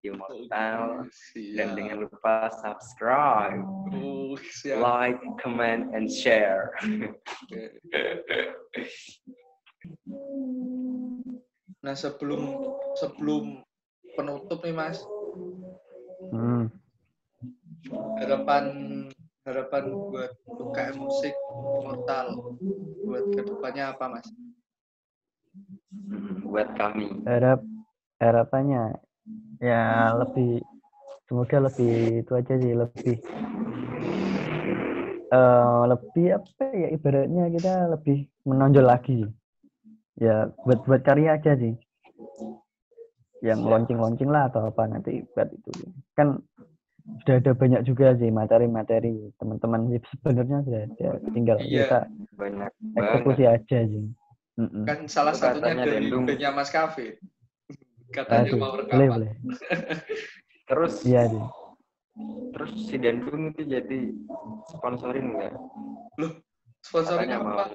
Immortal dan jangan lupa subscribe, like, comment, and share. Nah sebelum penutup nih Mas. Harapan buat UKM Musik Immortal buat kedepannya apa Mas? Buat kami. Harapannya ya semoga lebih itu aja sih, lebih apa ya, ibaratnya kita lebih menonjol lagi ya, buat karya aja sih, yang launching lah atau apa nanti buat itu kan. Sudah ada banyak juga sih materi teman-teman sebenarnya sudah ada, tinggal kita banyak eksekusi aja sih. Kan salah satunya dari bandnya Mas Kafe katanya mau rekaman. Boleh. Terus iya sih. Terus si Dandung itu jadi sponsorin nggak? Loh, sponsorin apa?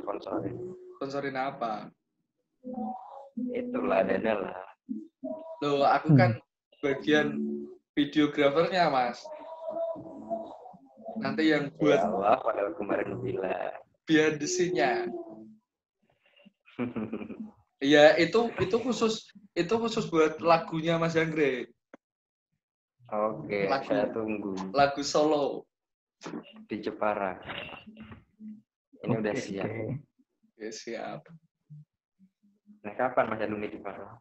Sponsorin apa? Itulah dana lah. Loh, aku kan bagian videografernya Mas. Nanti yang buat ya Allah, padahal kemarin bilang behind the scene-nya. Iya, itu khusus buat lagunya Mas Anggrek. Oke, saya tunggu. Lagu solo di Jepara. Ini udah siap. Oke, siap. Nah, kapan Mas Dandung di Jepara?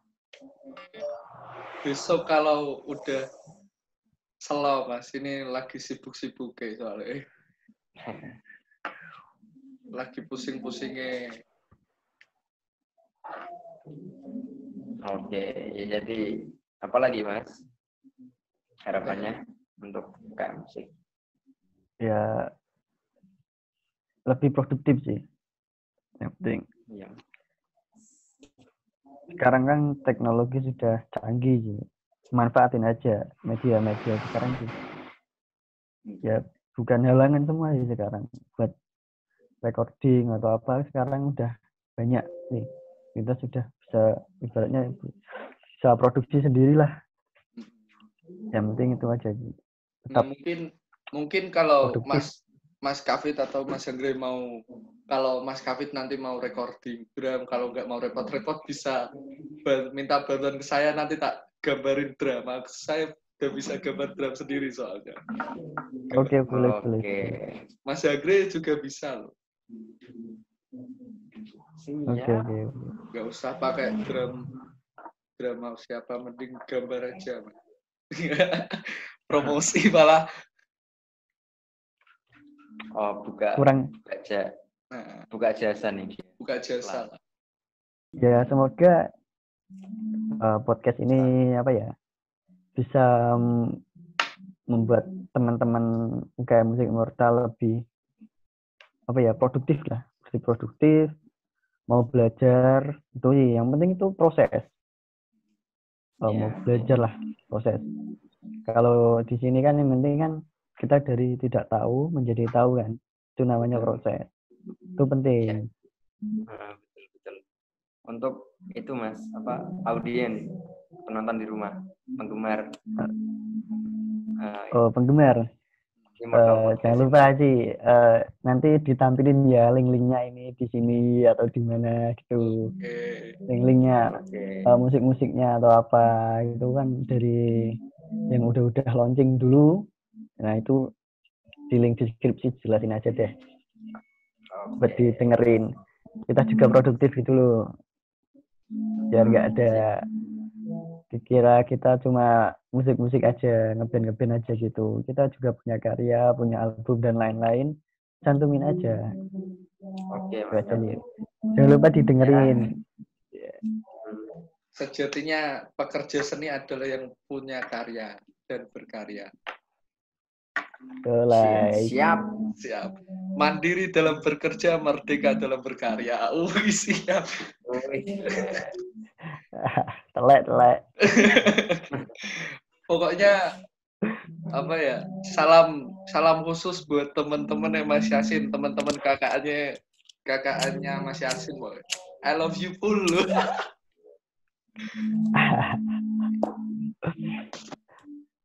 Besok kalau udah slow Mas, ini lagi sibuk-sibuk kayak soalnya. Lagi pusing-pusingnya. Oke, ya jadi apa lagi Mas? Harapannya untuk UKM Musik? Ya lebih produktif sih. Yang penting. Ya. Sekarang kan teknologi sudah canggih sih. Manfaatin aja media-media sekarang sih. Ya bukan halangan semua sih sekarang buat recording atau apa, sekarang udah banyak nih. Kita sudah bisa ibaratnya bisa produksi sendirilah. Yang penting itu aja sih. Nah, mungkin kalau produktif. Mas Kavit atau Mas Andre kalau Mas Kavit nanti mau recording drum, kalau nggak mau repot-repot bisa minta bantuan ke saya, nanti tak gambarin drum. Saya udah bisa gambar drum sendiri soalnya. Oke, boleh. Mas Andre juga bisa loh. Oke. Nggak usah pakai drum siapa, mending gambar aja. Promosi malah. Oh, buka jasa nih. Buka jasa. Ya, semoga podcast ini bisa membuat teman-teman UKM Musik Immortal lebih produktif lah, produktif, mau belajar itu sih. Yang penting itu proses. Mau belajar lah, proses. Kalau di sini kan yang penting kan kita dari tidak tahu menjadi tahu kan, itu namanya proses. Itu penting. Betul. Untuk itu Mas, audien, penonton di rumah, penggemar. Penggemar. Jangan lupa sih nanti ditampilin ya link-linknya ini di sini atau di mana gitu. Link-linknya musik-musiknya atau apa itu kan dari yang udah launching dulu. Nah itu di link deskripsi jelasin aja deh. Buat didengerin. Kita juga produktif gitu loh. Biar nggak ada dikira kita cuma musik-musik aja, ngeband aja gitu. Kita juga punya karya, punya album dan lain-lain. Cantumin aja. Oke, jangan lupa didengerin. Sejatinya pekerja seni adalah yang punya karya dan berkarya. Siap. Mandiri dalam bekerja, merdeka dalam berkarya. Siap. Telek. Pokoknya apa ya? Salam khusus buat teman-teman yang Mas Yasin, teman-teman kakaknya Mas Yasin, boy. I love you full.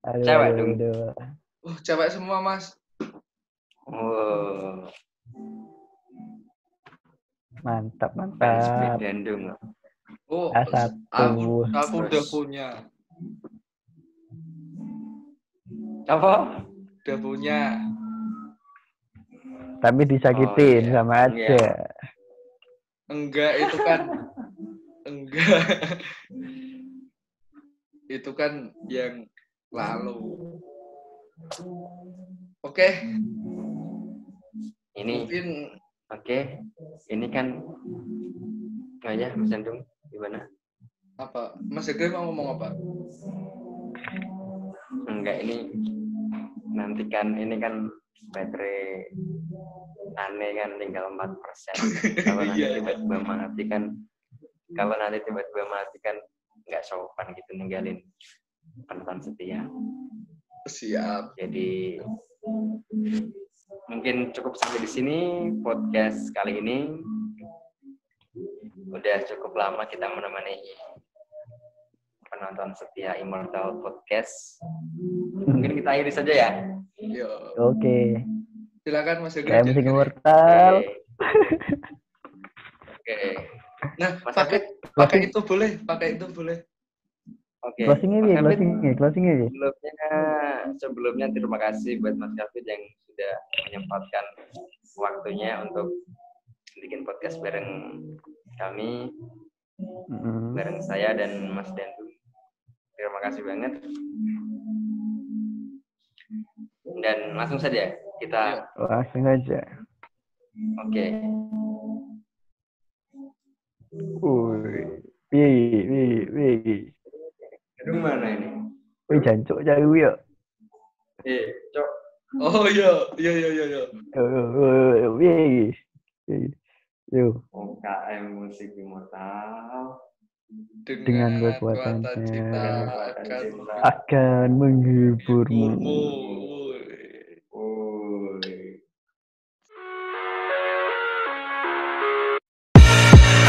Cewek dong. Cewek semua, Mas. Mantap. Dendung. Aku udah punya. Apa? Udah punya. Tapi disakitin sama aja. Enggak, itu kan enggak. Itu kan yang lalu. Oke. Ini kan ya Mas Dendung gimana? Apa? Mas Dendung mau ngomong apa? Enggak, ini nanti kan ini kan baterai aneh kan tinggal 4%. Kalau nanti tiba-tiba mati kan nggak sopan gitu ninggalin penonton setia. Siap. Jadi mungkin cukup sampai di sini podcast kali ini. Udah cukup lama kita menemani penonton setia Immortal Podcast. Mungkin kita akhiri saja ya. Oke. Silakan Mas Yogi. Kayak musik Immortal. Oke. Nah, pakai itu boleh. Oke. Closingnya. Sebelumnya terima kasih buat Mas David yang sudah menyempatkan waktunya untuk bikin podcast bareng kami, bareng saya dan Mas Dendung. Terima kasih banget. Dan langsung saja kita. Langsung aja. Oke. Wih. Aduh, mana ini? Wih, jancuk jauh ya. Cok. Oh iya. Wih. Yo. UKM Musik Immortal dengan kekuatannya akan menghiburmu.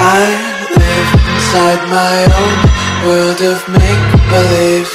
I live inside my own world of make-believe.